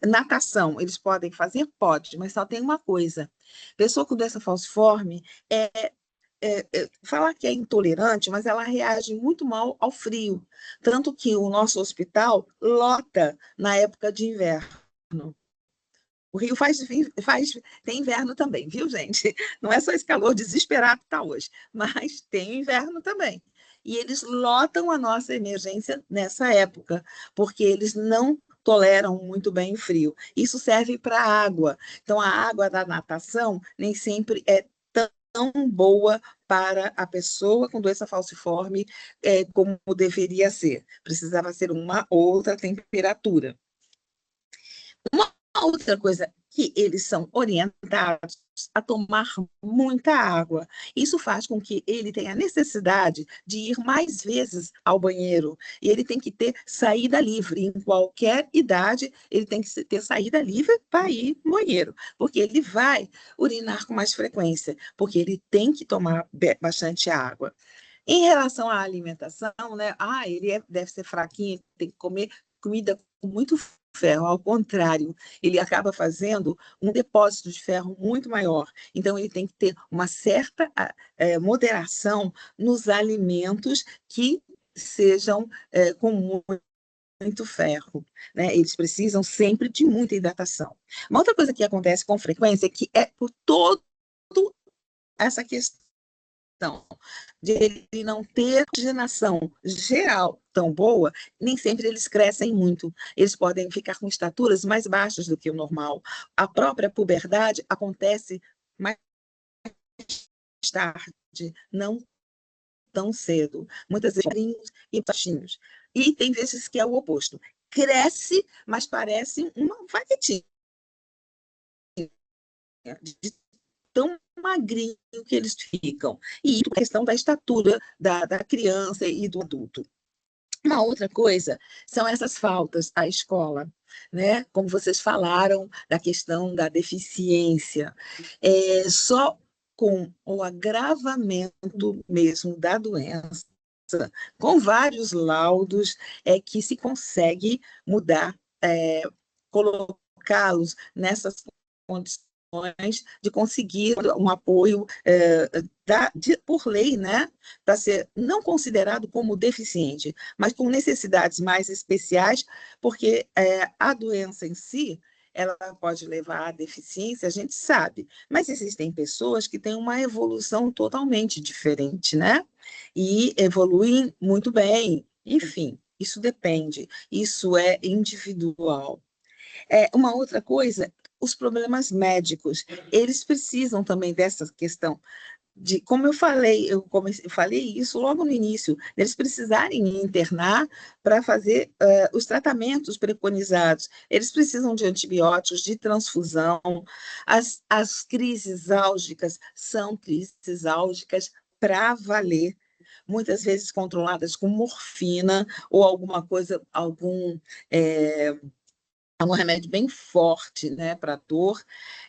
natação, eles podem fazer? Pode, mas só tem uma coisa. Pessoa com doença falciforme falar que é intolerante, mas ela reage muito mal ao frio. Tanto que o nosso hospital lota na época de inverno. O Rio tem inverno também, viu, gente? Não é só esse calor desesperado que está hoje, mas tem inverno também. E eles lotam a nossa emergência nessa época, porque eles não toleram muito bem o frio. Isso serve para a água. Então, a água da natação nem sempre é tão boa para a pessoa com doença falciforme como deveria ser. Precisava ser uma outra temperatura. Uma outra coisa que eles são orientados a tomar muita água. Isso faz com que ele tenha necessidade de ir mais vezes ao banheiro. E ele tem que ter saída livre. Em qualquer idade, ele tem que ter saída livre para ir no banheiro. Porque ele vai urinar com mais frequência. Porque ele tem que tomar bastante água. Em relação à alimentação, né? Deve ser fraquinho, tem que comer comida com muito ferro. Ao contrário, ele acaba fazendo um depósito de ferro muito maior. Então, ele tem que ter uma certa moderação nos alimentos que sejam com muito ferro, né? Eles precisam sempre de muita hidratação. Uma outra coisa que acontece com frequência é que por toda essa questão de ele não ter oxigenação geral tão boa, nem sempre eles crescem muito. Eles podem ficar com estaturas mais baixas do que o normal. A própria puberdade acontece mais tarde, não tão cedo. Muitas vezes magrinhos e baixinhos. E tem vezes que é o oposto. Cresce, mas parece uma vaguetinha de tão magrinho que eles ficam. E isso é questão da estatura da criança e do adulto. Uma outra coisa são essas faltas à escola, né? Como vocês falaram da questão da deficiência. Só com o agravamento mesmo da doença, com vários laudos, é que se consegue mudar, colocá-los nessas condições de conseguir um apoio por lei, né, para ser não considerado como deficiente, mas com necessidades mais especiais, porque a doença em si, ela pode levar à deficiência, a gente sabe, mas existem pessoas que têm uma evolução totalmente diferente, né, e evoluem muito bem, enfim, isso depende, isso é individual. Uma outra coisa, os problemas médicos, eles precisam também dessa questão de, como eu falei, falei isso logo no início, eles precisarem internar para fazer os tratamentos preconizados. Eles precisam de antibióticos, de transfusão. As crises álgicas são crises álgicas para valer, muitas vezes controladas com morfina ou alguma coisa, algum remédio bem forte, né, para dor,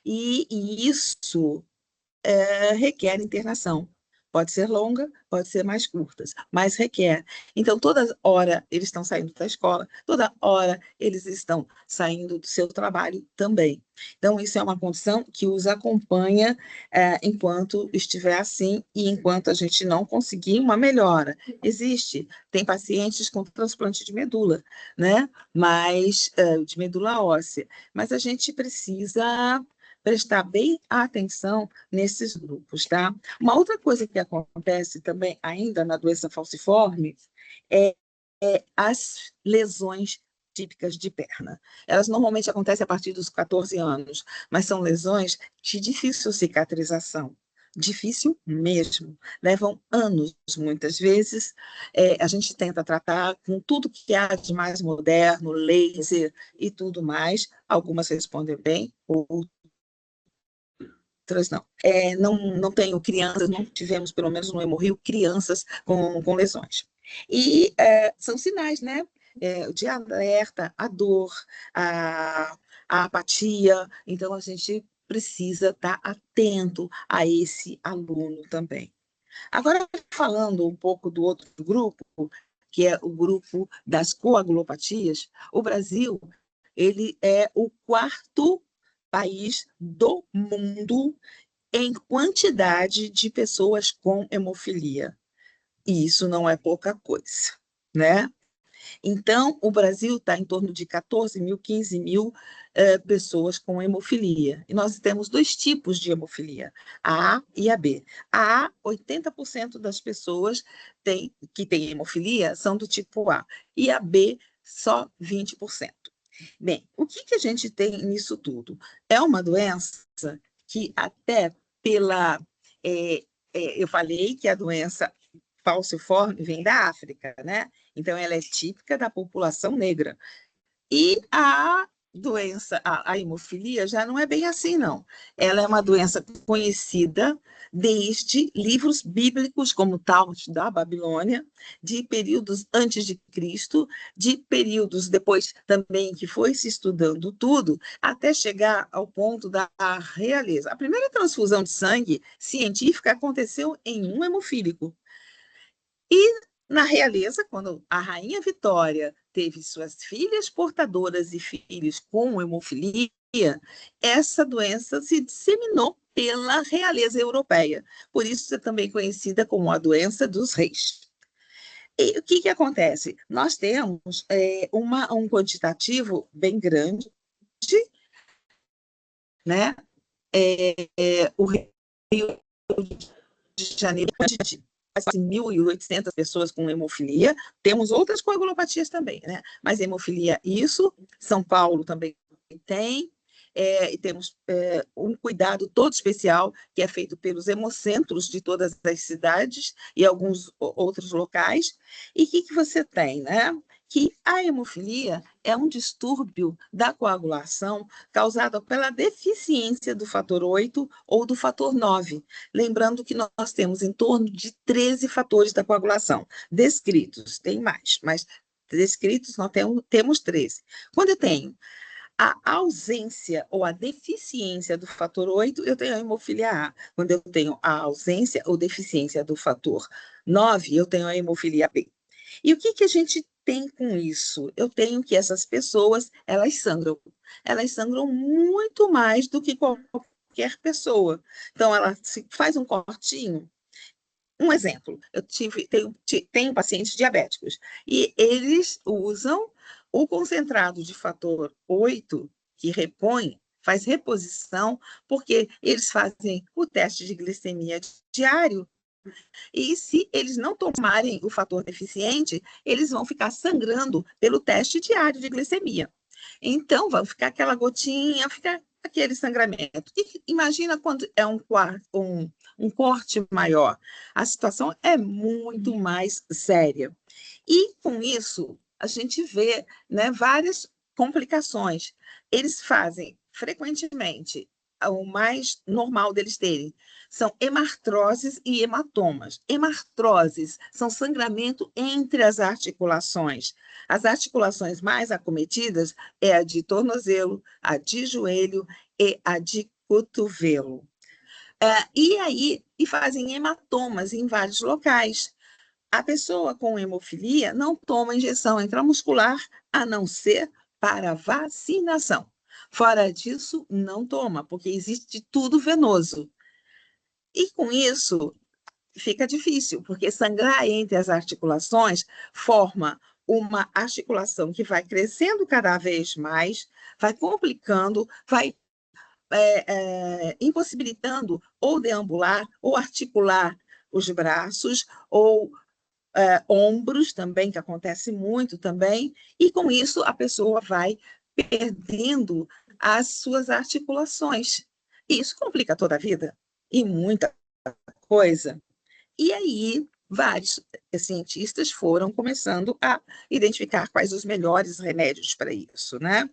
e isso requer internação. Pode ser longa, pode ser mais curtas, mas requer. Então, toda hora eles estão saindo da escola, toda hora eles estão saindo do seu trabalho também. Então, isso é uma condição que os acompanha enquanto estiver assim e enquanto a gente não conseguir uma melhora. Tem pacientes com transplante de medula, né? Mas, de medula óssea, mas a gente precisa prestar bem atenção nesses grupos, tá? Uma outra coisa que acontece também, ainda na doença falciforme, é as lesões típicas de perna. Elas normalmente acontecem a partir dos 14 anos, mas são lesões de difícil cicatrização. Difícil mesmo. Levam anos, muitas vezes. A gente tenta tratar com tudo que há de mais moderno, laser e tudo mais. Algumas respondem bem, outras não. Não tenho crianças, não tivemos, pelo menos no Hemorrio, crianças com lesões. E são sinais, né? De alerta, a dor, a apatia. Então, a gente precisa estar atento a esse aluno também. Agora, falando um pouco do outro grupo, que é o grupo das coagulopatias, o Brasil ele é o quarto país do mundo em quantidade de pessoas com hemofilia. E isso não é pouca coisa, né? Então, o Brasil está em torno de 14 mil, 15 mil pessoas com hemofilia. E nós temos dois tipos de hemofilia, a A e a B. A A, 80% das pessoas que têm hemofilia são do tipo A. E a B, só 20%. Bem, o que a gente tem nisso tudo? É uma doença que até pela... eu falei que a doença falciforme vem da África, né? Então, ela é típica da população negra. E a doença, a hemofilia, já não é bem assim, não. Ela é uma doença conhecida desde livros bíblicos, como o Talmud da Babilônia, de períodos antes de Cristo, de períodos depois também que foi se estudando tudo, até chegar ao ponto da realeza. A primeira transfusão de sangue científica aconteceu em um hemofílico. E na realeza, quando a rainha Vitória teve suas filhas portadoras e filhos com hemofilia, essa doença se disseminou pela realeza europeia. Por isso é também conhecida como a doença dos reis. E o que acontece? Nós temos um quantitativo bem grande, né? O Rio de Janeiro, quase 1.800 pessoas com hemofilia, temos outras coagulopatias também, né? Mas hemofilia, isso, São Paulo também tem, e temos um cuidado todo especial que é feito pelos hemocentros de todas as cidades e alguns outros locais. E o que você tem, né? Que a hemofilia é um distúrbio da coagulação causado pela deficiência do fator 8 ou do fator 9. Lembrando que nós temos em torno de 13 fatores da coagulação descritos, tem mais, mas descritos nós temos 13. Quando eu tenho a ausência ou a deficiência do fator 8, eu tenho a hemofilia A. Quando eu tenho a ausência ou deficiência do fator 9, eu tenho a hemofilia B. E o que a gente tem com isso? Eu tenho que essas pessoas, elas sangram. Elas sangram muito mais do que qualquer pessoa. Então, ela faz um cortinho. Um exemplo, eu tenho pacientes diabéticos, e eles usam o concentrado de fator 8, que repõe, faz reposição, porque eles fazem o teste de glicemia diário, e se eles não tomarem o fator deficiente, eles vão ficar sangrando pelo teste diário de glicemia. Então, vai ficar aquela gotinha, fica aquele sangramento. E imagina quando é um corte maior. A situação é muito mais séria. E, com isso, a gente vê, né, várias complicações. Eles fazem, frequentemente, o mais normal deles terem são hemartroses e hematomas. Hemartroses são sangramento entre as articulações. As articulações mais acometidas é a de tornozelo, a de joelho e a de cotovelo. E fazem hematomas em vários locais. A pessoa com hemofilia não toma injeção intramuscular, a não ser para vacinação. Fora disso, não toma, porque existe tudo venoso. E com isso, fica difícil, porque sangrar entre as articulações forma uma articulação que vai crescendo cada vez mais, vai complicando, vai impossibilitando ou deambular, ou articular os braços, ou ombros também, que acontece muito também, e com isso a pessoa vai perdendo as suas articulações. E isso complica toda a vida, e muita coisa. E aí, vários cientistas foram começando a identificar quais os melhores remédios para isso, né?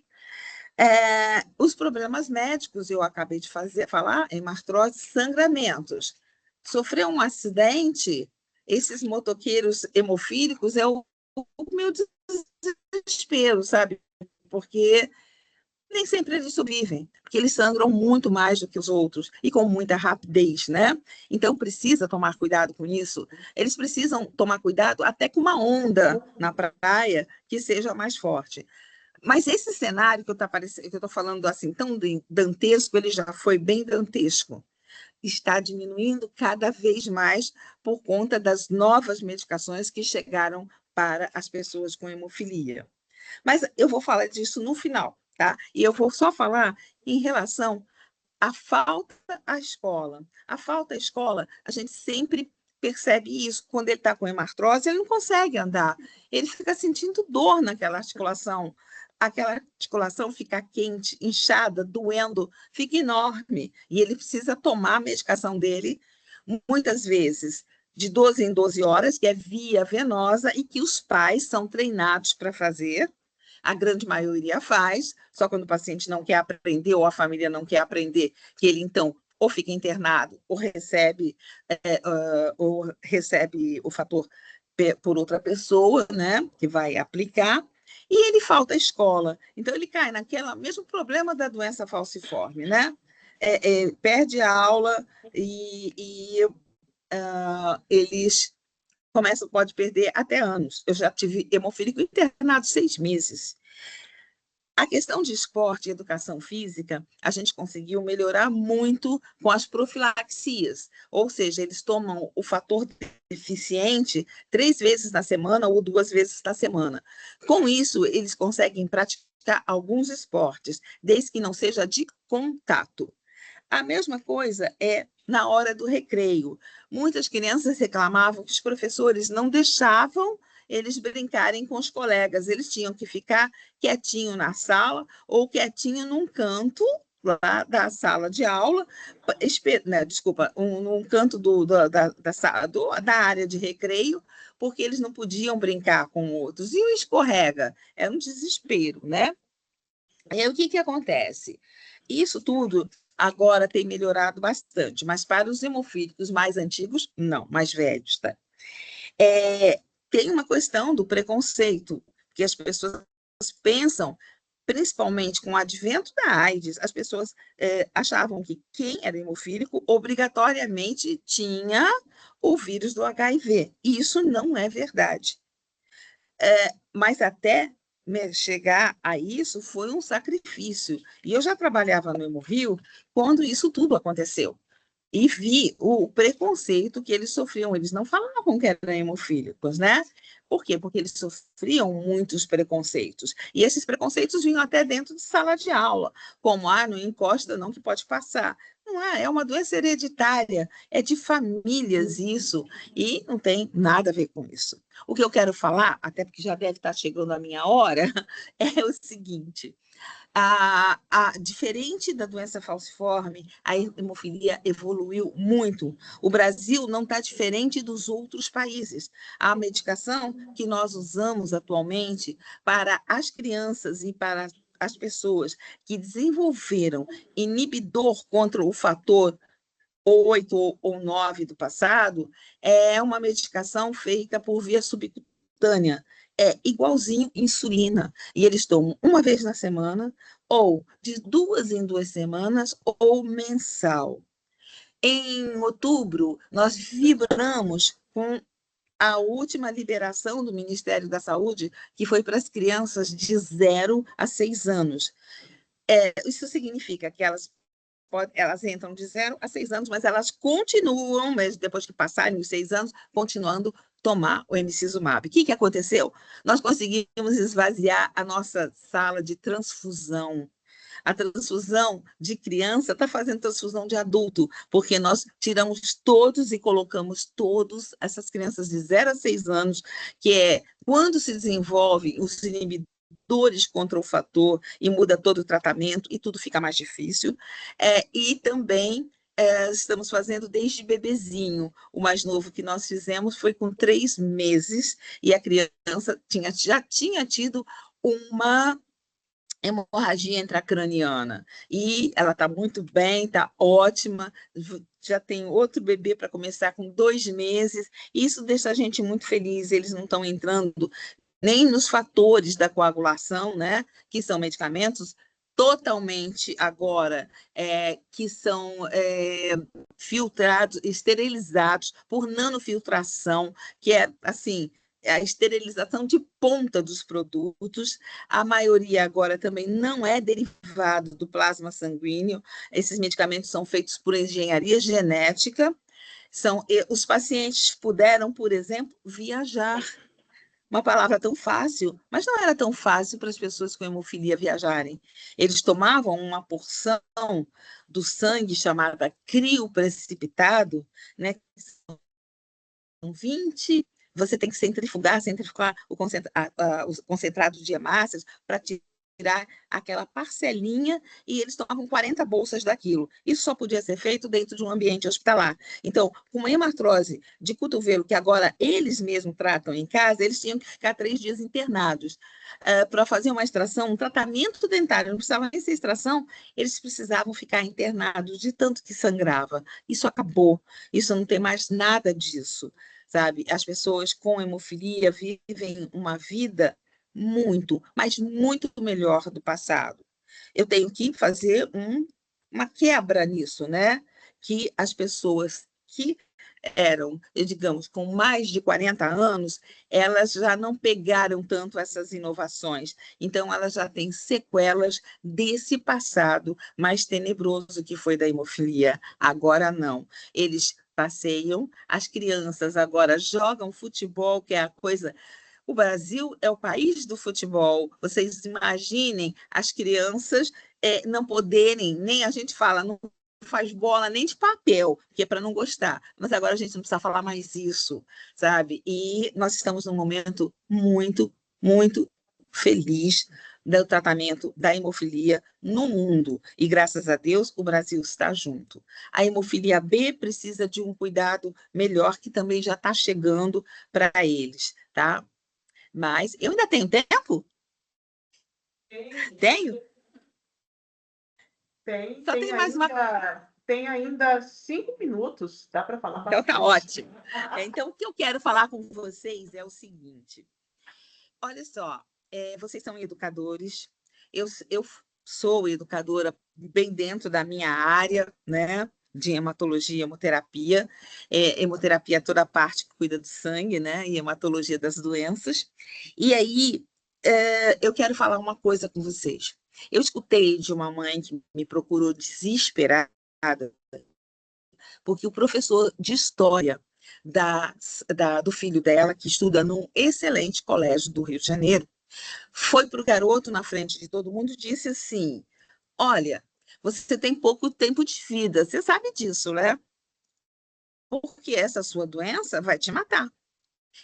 Os problemas médicos, eu acabei de falar, hemartrose, sangramentos. Sofreu um acidente, esses motoqueiros hemofílicos é o meu desespero, sabe? Porque nem sempre eles sobrevivem, porque eles sangram muito mais do que os outros e com muita rapidez, né? Então, precisa tomar cuidado com isso. Eles precisam tomar cuidado até com uma onda na praia que seja mais forte. Mas esse cenário que eu estou falando assim, tão dantesco, ele já foi bem dantesco. Está diminuindo cada vez mais por conta das novas medicações que chegaram para as pessoas com hemofilia. Mas eu vou falar disso no final, tá? E eu vou só falar em relação à falta à escola. A falta à escola, a gente sempre percebe isso. Quando ele está com hemartrose, ele não consegue andar. Ele fica sentindo dor naquela articulação aquela articulação fica quente, inchada, doendo, fica enorme. E ele precisa tomar a medicação dele, muitas vezes, de 12 em 12 horas, que é via venosa, e que os pais são treinados para fazer. A grande maioria faz, só quando o paciente não quer aprender ou a família não quer aprender, que ele, então, ou fica internado, ou recebe o fator por outra pessoa, né, que vai aplicar, e ele falta a escola. Então, ele cai naquele mesmo problema da doença falciforme, né? Perde a aula e eles pode perder até anos. Eu já tive hemofílico internado 6 meses. A questão de esporte e educação física, a gente conseguiu melhorar muito com as profilaxias, ou seja, eles tomam o fator deficiente 3 vezes na semana ou 2 vezes na semana. Com isso, eles conseguem praticar alguns esportes, desde que não seja de contato. A mesma coisa é na hora do recreio. Muitas crianças reclamavam que os professores não deixavam eles brincarem com os colegas, eles tinham que ficar quietinho na sala ou quietinho num canto lá da sala de aula, num canto da área de recreio, porque eles não podiam brincar com outros. E o escorrega? Era um desespero, né? E aí, o que acontece? Isso tudo agora tem melhorado bastante, mas para os hemofílicos mais antigos, não, mais velhos, tá? Tem uma questão do preconceito, que as pessoas pensam, principalmente com o advento da AIDS, as pessoas achavam que quem era hemofílico obrigatoriamente tinha o vírus do HIV. E isso não é verdade. Mas até chegar a isso foi um sacrifício. E eu já trabalhava no Hemorrio quando isso tudo aconteceu. E vi o preconceito que eles sofriam. Eles não falavam que eram hemofílicos, né? Por quê? Porque eles sofriam muitos preconceitos. E esses preconceitos vinham até dentro de sala de aula, como, não encosta não que pode passar. Não é uma doença hereditária, é de famílias isso, e não tem nada a ver com isso. O que eu quero falar, até porque já deve estar chegando a minha hora, é o seguinte: diferente da doença falciforme, a hemofilia evoluiu muito. O Brasil não está diferente dos outros países. A medicação que nós usamos atualmente para as crianças e para as pessoas que desenvolveram inibidor contra o fator 8 ou 9 do passado, é uma medicação feita por via subcutânea. É igualzinho insulina. E eles tomam uma vez na semana, ou de 2 em 2 semanas, ou mensal. Em outubro, nós vibramos com a última liberação do Ministério da Saúde, que foi para as crianças de 0 a 6 anos. Isso significa que elas entram de 0 a 6 anos, mas elas continuam, mesmo depois que passarem os 6 anos, continuando tomar o emicizumab. O que aconteceu? Nós conseguimos esvaziar a nossa sala de transfusão. A transfusão de criança está fazendo transfusão de adulto, porque nós tiramos todos e colocamos todas essas crianças de 0 a 6 anos, que é quando se desenvolvem os inibidores contra o fator e muda todo o tratamento e tudo fica mais difícil. E também estamos fazendo desde bebezinho. O mais novo que nós fizemos foi com 3 meses e a criança já tinha tido uma hemorragia intracraniana. E ela está muito bem, está ótima, já tem outro bebê para começar com 2 meses. Isso deixa a gente muito feliz, eles não estão entrando nem nos fatores da coagulação, né, que são medicamentos totalmente agora que são filtrados, esterilizados por nanofiltração, que é assim, a esterilização de ponta dos produtos. A maioria agora também não é derivado do plasma sanguíneo. Esses medicamentos são feitos por engenharia genética. Os pacientes puderam, por exemplo, viajar. Uma palavra tão fácil, mas não era tão fácil para as pessoas com hemofilia viajarem. Eles tomavam uma porção do sangue chamada crioprecipitado, né? São 20, você tem que centrifugar o concentrado de hemácias para tirar tirar aquela parcelinha e eles tomavam 40 bolsas daquilo. Isso só podia ser feito dentro de um ambiente hospitalar. Então, com uma hemartrose de cotovelo, que agora eles mesmos tratam em casa, eles tinham que ficar 3 dias internados para fazer uma extração, um tratamento dentário, não precisava nem ser extração, eles precisavam ficar internados de tanto que sangrava. Isso acabou, isso não tem mais nada disso, sabe? As pessoas com hemofilia vivem uma vida muito, mas muito melhor do passado. Eu tenho que fazer uma quebra nisso, né? Que as pessoas que eram, digamos, com mais de 40 anos, elas já não pegaram tanto essas inovações. Então, elas já têm sequelas desse passado mais tenebroso que foi da hemofilia. Agora não. Eles passeiam, as crianças agora jogam futebol, que é a coisa. O Brasil é o país do futebol. Vocês imaginem as crianças não poderem, nem a gente fala, não faz bola nem de papel, que é para não gostar. Mas agora a gente não precisa falar mais isso, sabe? E nós estamos num momento muito, muito feliz do tratamento da hemofilia no mundo. E, graças a Deus, o Brasil está junto. A hemofilia B precisa de um cuidado melhor, que também já está chegando para eles, tá? Mas eu ainda tenho tempo? Tenho? Tem, Só tem mais uma. Tem ainda 5 minutos, dá para falar Então tá bastante. ótimo. Então, o que eu quero falar com vocês é o seguinte. Olha só, vocês são educadores, eu sou educadora bem dentro da minha área, né? De hematologia, hemoterapia. Hemoterapia é toda a parte que cuida do sangue, né? E hematologia das doenças. E aí, eu quero falar uma coisa com vocês. Eu escutei de uma mãe que me procurou desesperada, porque o professor de história do filho dela, que estuda num excelente colégio do Rio de Janeiro, foi para o garoto na frente de todo mundo e disse assim: olha, você tem pouco tempo de vida, você sabe disso, né? Porque essa sua doença vai te matar.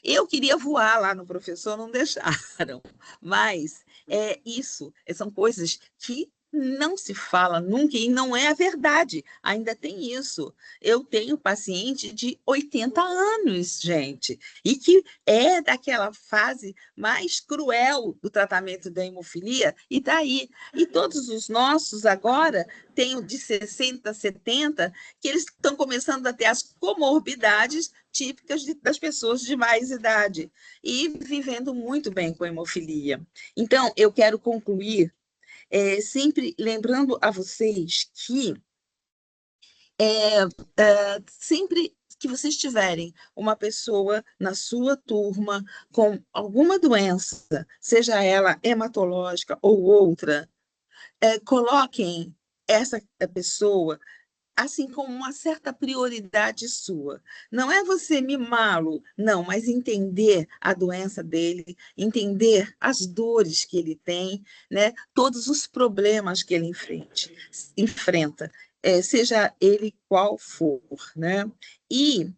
Eu queria voar lá no professor, não deixaram. Mas isso, são coisas que não se fala nunca e não é a verdade. Ainda tem isso. Eu tenho paciente de 80 anos, gente, e que é daquela fase mais cruel do tratamento da hemofilia, e daí. E todos os nossos agora têm de 60, 70, que eles estão começando a ter as comorbidades típicas das pessoas de mais idade e vivendo muito bem com a hemofilia. Então, eu quero concluir sempre lembrando a vocês que sempre que vocês tiverem uma pessoa na sua turma com alguma doença, seja ela hematológica ou outra, coloquem essa pessoa assim como uma certa prioridade sua. Não é você mimá-lo, não, mas entender a doença dele, entender as dores que ele tem, né? Todos os problemas que ele enfrenta, seja ele qual for, né? E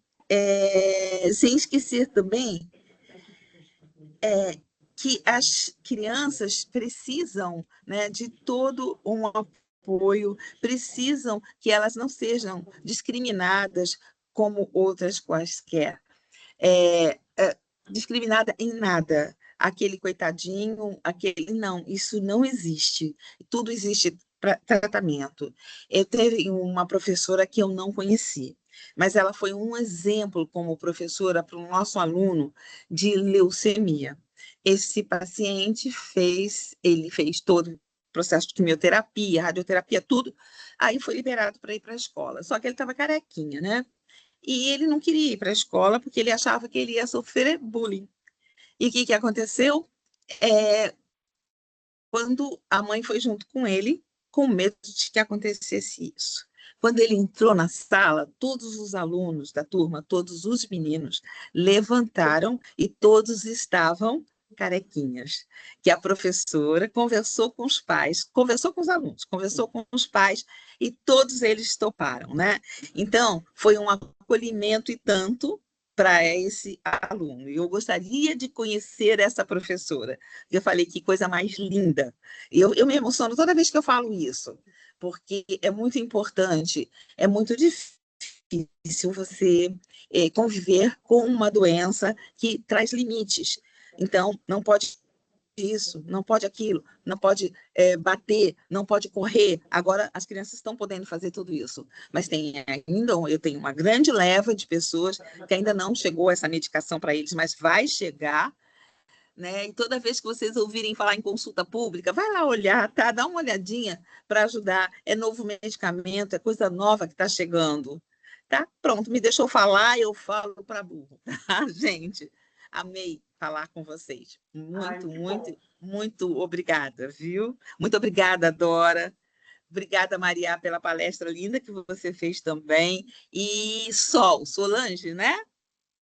sem esquecer também que as crianças precisam, né, de todo um apoio, precisam que elas não sejam discriminadas como outras quaisquer. Discriminada em nada. Aquele coitadinho, aquele. Não, isso não existe. Tudo existe para tratamento. Eu teve uma professora que eu não conheci, mas ela foi um exemplo como professora para o nosso aluno de leucemia. Esse paciente ele fez todo o processo de quimioterapia, radioterapia, tudo, aí foi liberado para ir para a escola. Só que ele estava carequinha, né? E ele não queria ir para a escola porque ele achava que ele ia sofrer bullying. E o que aconteceu? Quando a mãe foi junto com ele, com medo de que acontecesse isso. Quando ele entrou na sala, todos os alunos da turma, todos os meninos, levantaram e todos estavam carequinhas. Que a professora conversou com os pais, conversou com os alunos, conversou com os pais e todos eles toparam, né? Então, foi um acolhimento e tanto para esse aluno. Eu gostaria de conhecer essa professora. Eu falei, que coisa mais linda. Eu me emociono toda vez que eu falo isso, porque é muito importante, é muito difícil você conviver com uma doença que traz limites. Então, não pode isso, não pode aquilo, não pode bater, não pode correr. Agora as crianças estão podendo fazer tudo isso, mas eu tenho uma grande leva de pessoas que ainda não chegou essa medicação para eles, mas vai chegar, né? E toda vez que vocês ouvirem falar em consulta pública, vai lá olhar, tá? Dá uma olhadinha para ajudar. É novo medicamento, é coisa nova que está chegando, tá? Pronto, me deixou falar, eu falo para burro, tá, gente? Amei falar com vocês. Ai, Muito, que muito, bom. muito obrigada, viu? Muito obrigada, Dora. Obrigada, Maria, pela palestra linda que você fez também. E Solange, né?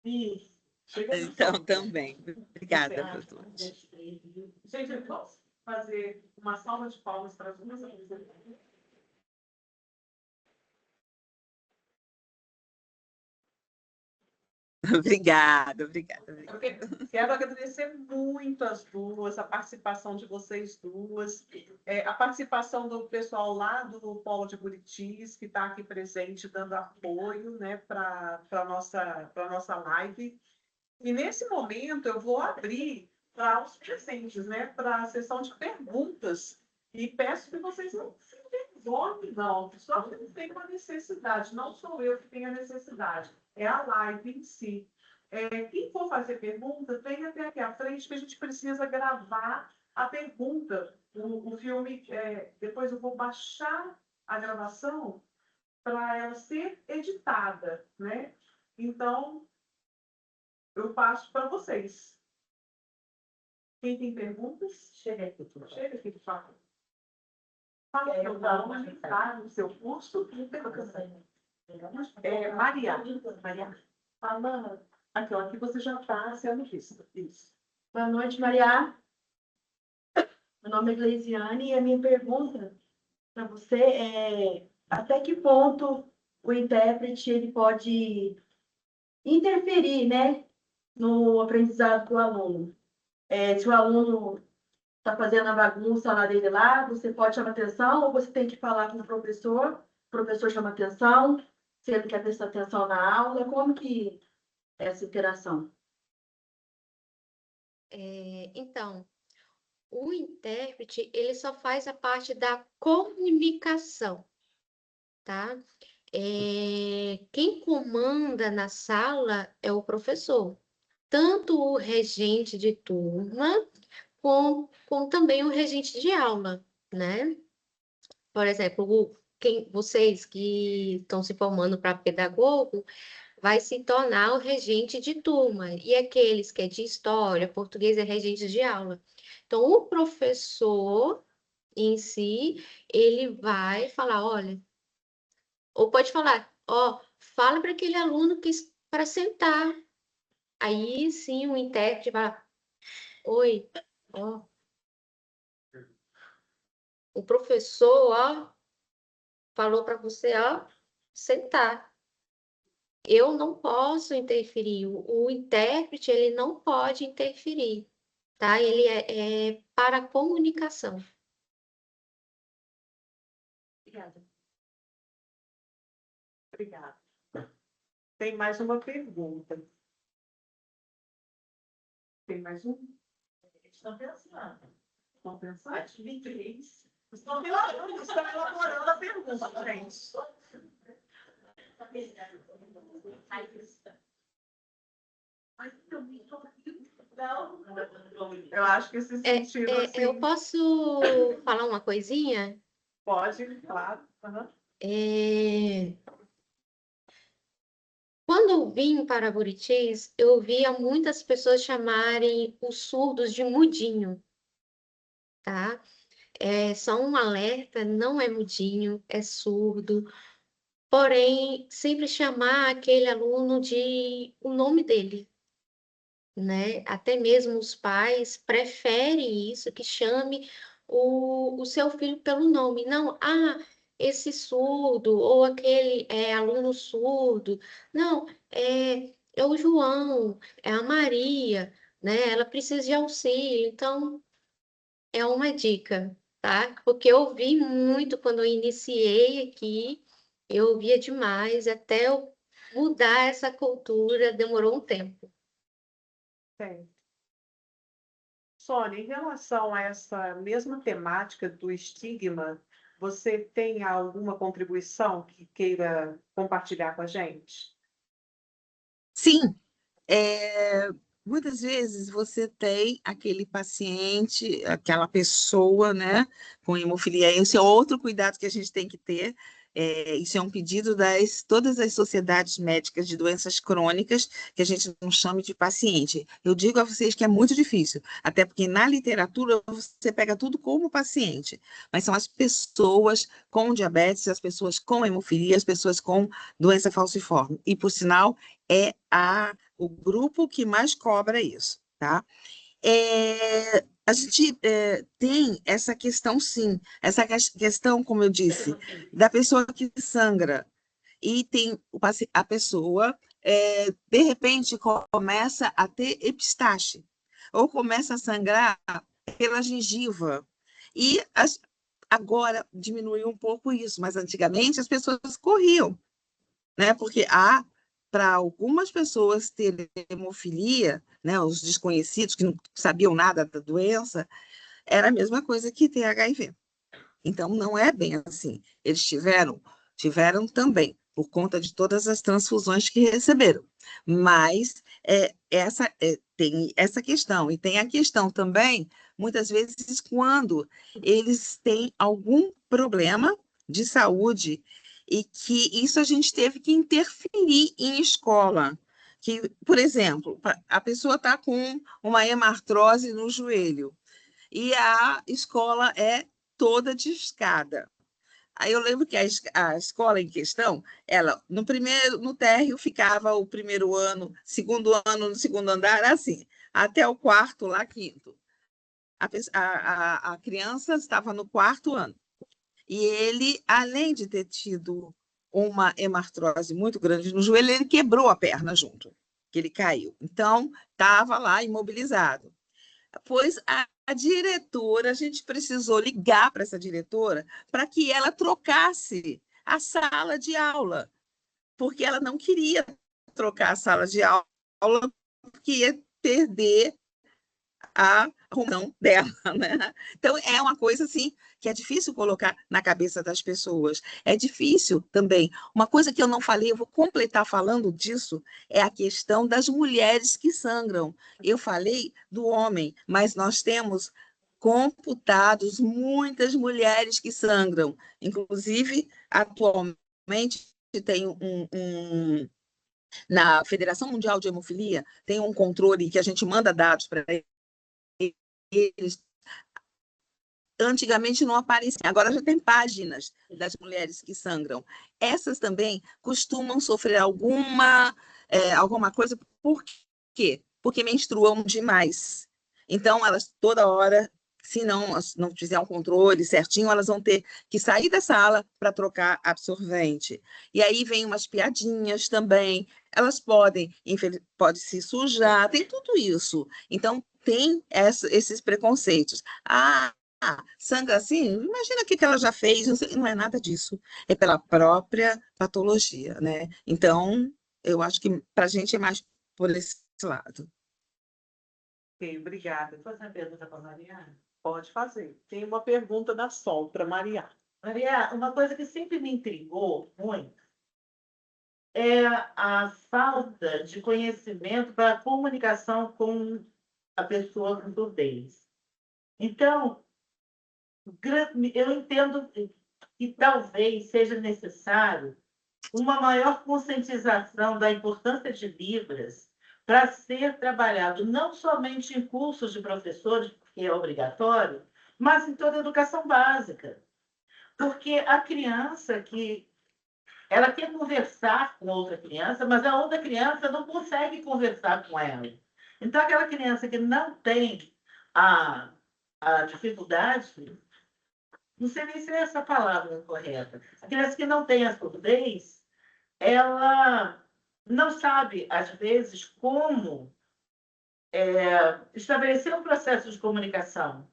Isso. Chega no Então, sol. também. Obrigada Você por acha? tudo. Gente, vamos fazer uma salva de palmas para as duas apresentações. Obrigada, obrigada. Quero agradecer muito as duas, a participação de vocês duas, a participação do pessoal lá do Polo de Buritis, que está aqui presente, dando apoio, né, para a nossa live. E nesse momento eu vou abrir para os presentes, né, para a sessão de perguntas. E peço que vocês não se envergonhem, não, só que não tem uma necessidade, não sou eu que tenho a necessidade, é a live em si. Quem for fazer pergunta, vem até aqui à frente, que a gente precisa gravar a pergunta. O filme, depois eu vou baixar a gravação para ela ser editada, né? Então, eu passo para vocês. Quem tem perguntas? Chega aqui, por favor. Chega aqui, por favor. Fala o seu nome, tá? O seu curso. Maria. Fala. Aqui, ó, aqui você já está sendo vista. Isso. Boa noite, Maria. Meu nome é Gleisiane e a minha pergunta para você é até que ponto o intérprete ele pode interferir, né, no aprendizado do aluno. Se o aluno está fazendo a bagunça lá dele lá, você pode chamar atenção ou você tem que falar com o professor chama atenção, se ele quer prestar atenção na aula, como que é essa interação? Então, o intérprete, ele só faz a parte da comunicação, tá? Quem comanda na sala é o professor, tanto o regente de turma, como também o regente de aula, né? Por exemplo, vocês que estão se formando para pedagogo, vai se tornar o regente de turma, e aqueles que é de história, português é regente de aula. Então, o professor em si, ele vai falar, olha, ou pode falar, ó, fala para aquele aluno que para sentar. Aí sim o intérprete vai, oi, ó, o professor, ó, falou para você, ó, sentar. Eu não posso interferir, o intérprete, ele não pode interferir, tá? Ele é para a comunicação. Obrigada. Obrigada. Tem mais uma pergunta. Tem mais um? Estão pensando. Estão pensando? 23. Estão elaborando a pergunta, gente. Eu acho que se sentiram assim. Eu posso falar uma coisinha? Pode, claro. Uhum. Quando eu vim para Buritis, eu via muitas pessoas chamarem os surdos de mudinho, tá? Só um alerta, não é mudinho, é surdo. Porém, sempre chamar aquele aluno de o nome dele, né? Até mesmo os pais preferem isso, que chame o seu filho pelo nome. Não, esse surdo, ou aquele aluno surdo. Não, é o João, é a Maria, né? Ela precisa de auxílio, então é uma dica, tá? Porque eu vi muito quando eu iniciei aqui, eu via demais, até eu mudar essa cultura, demorou um tempo. Tem. Sônia, em relação a essa mesma temática do estigma, você tem alguma contribuição que queira compartilhar com a gente? Sim, muitas vezes você tem aquele paciente, aquela pessoa, né, com hemofilia. Esse é outro cuidado que a gente tem que ter. Isso é um pedido das todas as sociedades médicas de doenças crônicas, que a gente não chame de paciente. Eu digo a vocês que é muito difícil, até porque na literatura você pega tudo como paciente, mas são as pessoas com diabetes, as pessoas com hemofilia, as pessoas com doença falciforme. E, por sinal, é o grupo que mais cobra isso, tá? A gente tem essa questão, sim, essa questão, como eu disse, da pessoa que sangra, e tem a pessoa, de repente, começa a ter epistaxe, ou começa a sangrar pela gengiva, e agora diminuiu um pouco isso, mas antigamente as pessoas corriam, né? Porque para algumas pessoas terem hemofilia, né, os desconhecidos que não sabiam nada da doença, era a mesma coisa que ter HIV. Então, não é bem assim. Eles tiveram também, por conta de todas as transfusões que receberam. Mas tem essa questão. E tem a questão também, muitas vezes, quando eles têm algum problema de saúde e que isso a gente teve que interferir em escola. Que, por exemplo, a pessoa está com uma hemartrose no joelho e a escola é toda de escada. Aí eu lembro que a escola em questão, ela no térreo ficava o primeiro ano, segundo ano no segundo andar, assim, até o quarto lá, quinto. A criança estava no quarto ano. E ele, além de ter tido uma hemartrose muito grande no joelho, ele quebrou a perna junto, que ele caiu. Então, estava lá imobilizado. Pois a diretora, a gente precisou ligar para essa diretora para que ela trocasse a sala de aula, porque ela não queria trocar a sala de aula, porque ia perder a arrumação dela, né? Então, é uma coisa assim que é difícil colocar na cabeça das pessoas. É difícil também. Uma coisa que eu não falei, eu vou completar falando disso, é a questão das mulheres que sangram. Eu falei do homem, mas nós temos computados muitas mulheres que sangram. Inclusive, atualmente, tem na Federação Mundial de Hemofilia, tem um controle que a gente manda dados para eles. Antigamente não aparecia, agora já tem páginas das mulheres que sangram. Essas também costumam sofrer alguma coisa. Por quê? Porque menstruam demais. Então, elas toda hora, se não fizer um controle certinho, elas vão ter que sair da sala para trocar absorvente. E aí vem umas piadinhas também. Elas pode se sujar, tem tudo isso. Então, tem esses preconceitos. Sangra assim? Imagina o que ela já fez, não é nada disso. É pela própria patologia, né? Então, eu acho que para a gente é mais por esse lado. Ok, obrigada. Vou fazer uma pergunta para a Mariana. Pode fazer. Tem uma pergunta da Sol para Maria. Maria, uma coisa que sempre me intrigou muito é a falta de conhecimento para a comunicação com a pessoa com surdez. Então, eu entendo que talvez seja necessário uma maior conscientização da importância de Libras para ser trabalhado não somente em cursos de professores, que é obrigatório, mas em toda a educação básica. Porque a criança que ela quer conversar com outra criança, mas a outra criança não consegue conversar com ela. Então, aquela criança que não tem a, a dificuldade, não sei nem se é essa palavra correta, a criança que não tem a surdez, ela não sabe, às vezes, como estabelecer um processo de comunicação.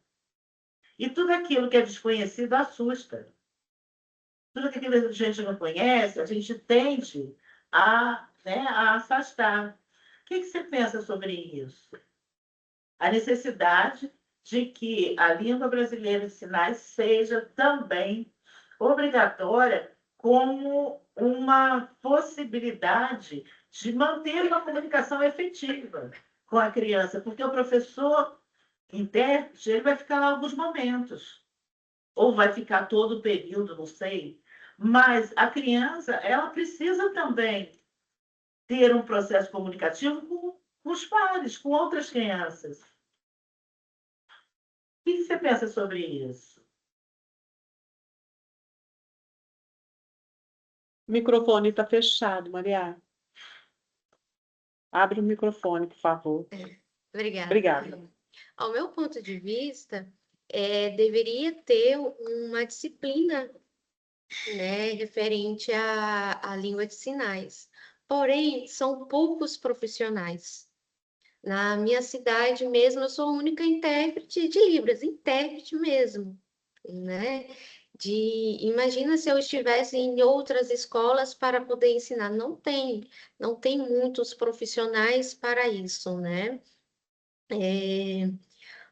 E tudo aquilo que é desconhecido assusta. Tudo aquilo que a gente não conhece, a gente tende a afastar. O que você pensa sobre isso? A necessidade de que a língua brasileira de sinais seja também obrigatória como uma possibilidade de manter uma comunicação efetiva com a criança, porque o professor intérprete ele vai ficar lá alguns momentos, ou vai ficar todo o período, não sei, mas a criança ela precisa também ter um processo comunicativo com os pares, com outras crianças. O que você pensa sobre isso? O microfone está fechado, Maria. Abre o microfone, por favor. Obrigada. Obrigada. Ao meu ponto de vista, deveria ter uma disciplina, né, referente à língua de sinais. Porém, são poucos profissionais. Na minha cidade mesmo, eu sou a única intérprete de Libras, intérprete mesmo, né? Imagina se eu estivesse em outras escolas para poder ensinar. Não tem muitos profissionais para isso, né?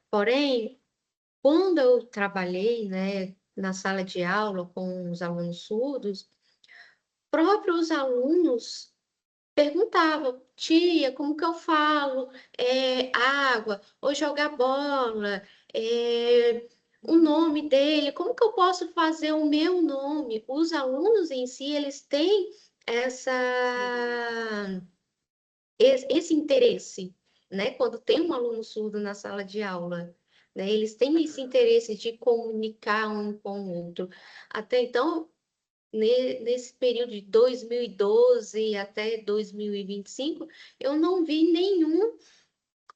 Porém, quando eu trabalhei, né, na sala de aula com os alunos surdos, próprios alunos perguntavam, tia, como que eu falo? Água, ou jogar bola, o nome dele, como que eu posso fazer o meu nome? Os alunos em si, eles têm essa, esse interesse, né? Quando tem um aluno surdo na sala de aula, né? Eles têm esse interesse de comunicar um com o outro. Até então, nesse período de 2012 até 2025, eu não vi nenhum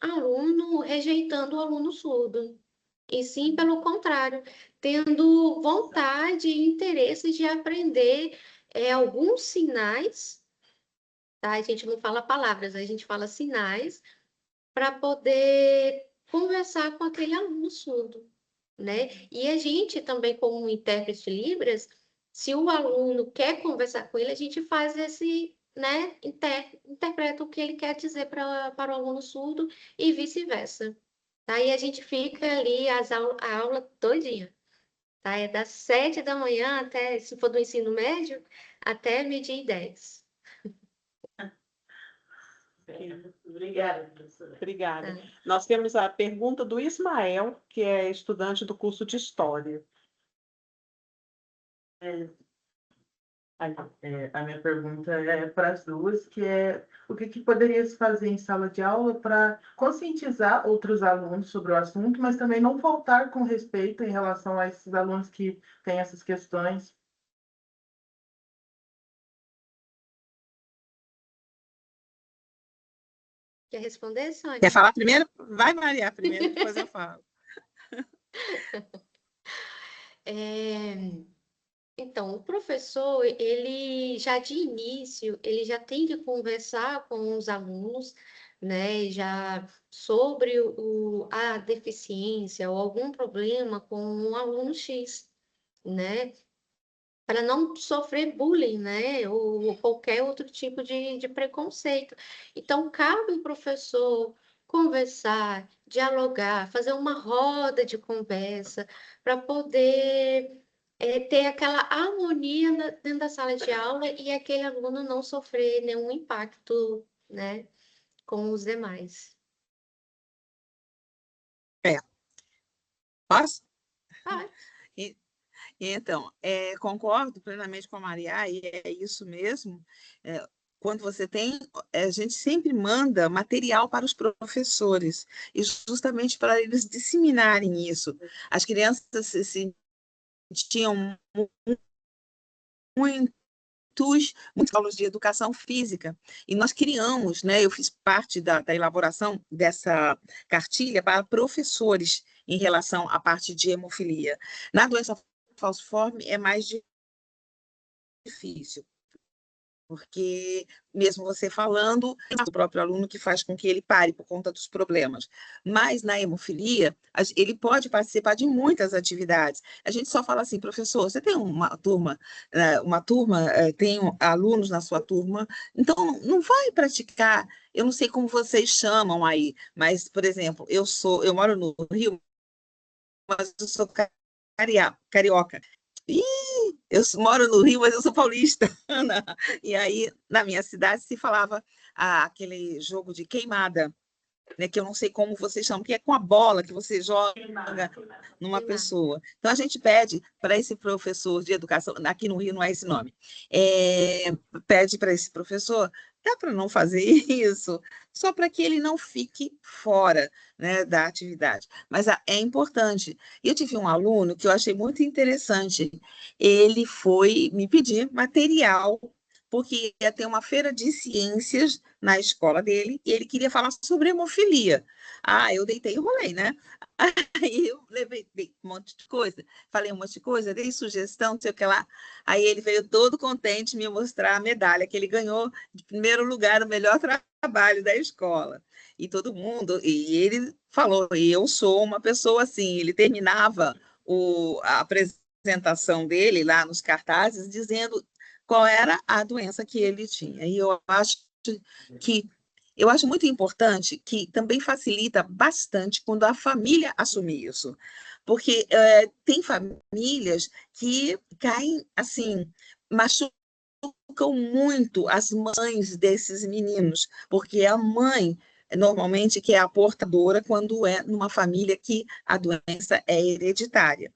aluno rejeitando o aluno surdo. E sim, pelo contrário, tendo vontade e interesse de aprender alguns sinais, tá? A gente não fala palavras, a gente fala sinais, para poder conversar com aquele aluno surdo, né? E a gente também, como intérprete de Libras, se o aluno quer conversar com ele, a gente faz esse, né, interpreta o que ele quer dizer para o aluno surdo e vice-versa. Tá? E a gente fica ali a aula todinha. Tá? É das 7 da manhã até, se for do ensino médio, até 12h10. Obrigada, professora. Obrigada. Tá? Nós temos a pergunta do Ismael, que é estudante do curso de História. A minha pergunta é para as duas, que é o que poderia se fazer em sala de aula para conscientizar outros alunos sobre o assunto, mas também não faltar com respeito em relação a esses alunos que têm essas questões. Quer responder, Sônia? Quer falar primeiro? Vai, Maria, primeiro, depois eu falo. Então, o professor, ele já de início, ele já tem que conversar com os alunos, né, já sobre a deficiência ou algum problema com um aluno X, né, para não sofrer bullying, né, ou qualquer outro tipo de preconceito. Então, cabe o professor conversar, dialogar, fazer uma roda de conversa para poder ter aquela harmonia dentro da sala de aula e aquele aluno não sofrer nenhum impacto, né, com os demais. Posso? Ah, Então, concordo plenamente com a Maria, e é isso mesmo. Quando você tem, a gente sempre manda material para os professores, e justamente para eles disseminarem isso. As crianças se sentiam muitas aulas de educação física, e nós criamos, né, eu fiz parte da elaboração dessa cartilha para professores em relação à parte de hemofilia. Na doença falciforme é mais difícil, porque mesmo você falando, é o próprio aluno que faz com que ele pare por conta dos problemas. Mas na hemofilia, ele pode participar de muitas atividades. A gente só fala assim, professor, você tem uma turma, tem alunos na sua turma, então não vai praticar. Eu não sei como vocês chamam aí, mas, por exemplo, eu moro no Rio, mas eu sou carioca. Ih, moro no Rio, mas eu sou paulista. E aí, na minha cidade, se falava aquele jogo de queimada, né, que eu não sei como vocês chamam, que é com a bola que você joga numa pessoa. Então, a gente pede para esse professor de educação, aqui no Rio não é esse nome, pede para esse professor, dá para não fazer isso, só para que ele não fique fora, né, da atividade. Mas é importante. Eu tive um aluno que eu achei muito interessante, ele foi me pedir material, porque ia ter uma feira de ciências na escola dele, e ele queria falar sobre hemofilia. Eu deitei e rolei, né? Aí eu dei um monte de coisa, falei um monte de coisa, dei sugestão, não sei o que lá. Aí ele veio todo contente me mostrar a medalha que ele ganhou de primeiro lugar, o melhor trabalho da escola. E todo mundo, e ele falou, e eu sou uma pessoa assim, ele terminava a apresentação dele lá nos cartazes, dizendo qual era a doença que ele tinha. E que eu acho muito importante que também facilita bastante quando a família assume isso, porque tem famílias que caem assim, machucam muito as mães desses meninos, porque a mãe normalmente que é a portadora quando é numa família que a doença é hereditária.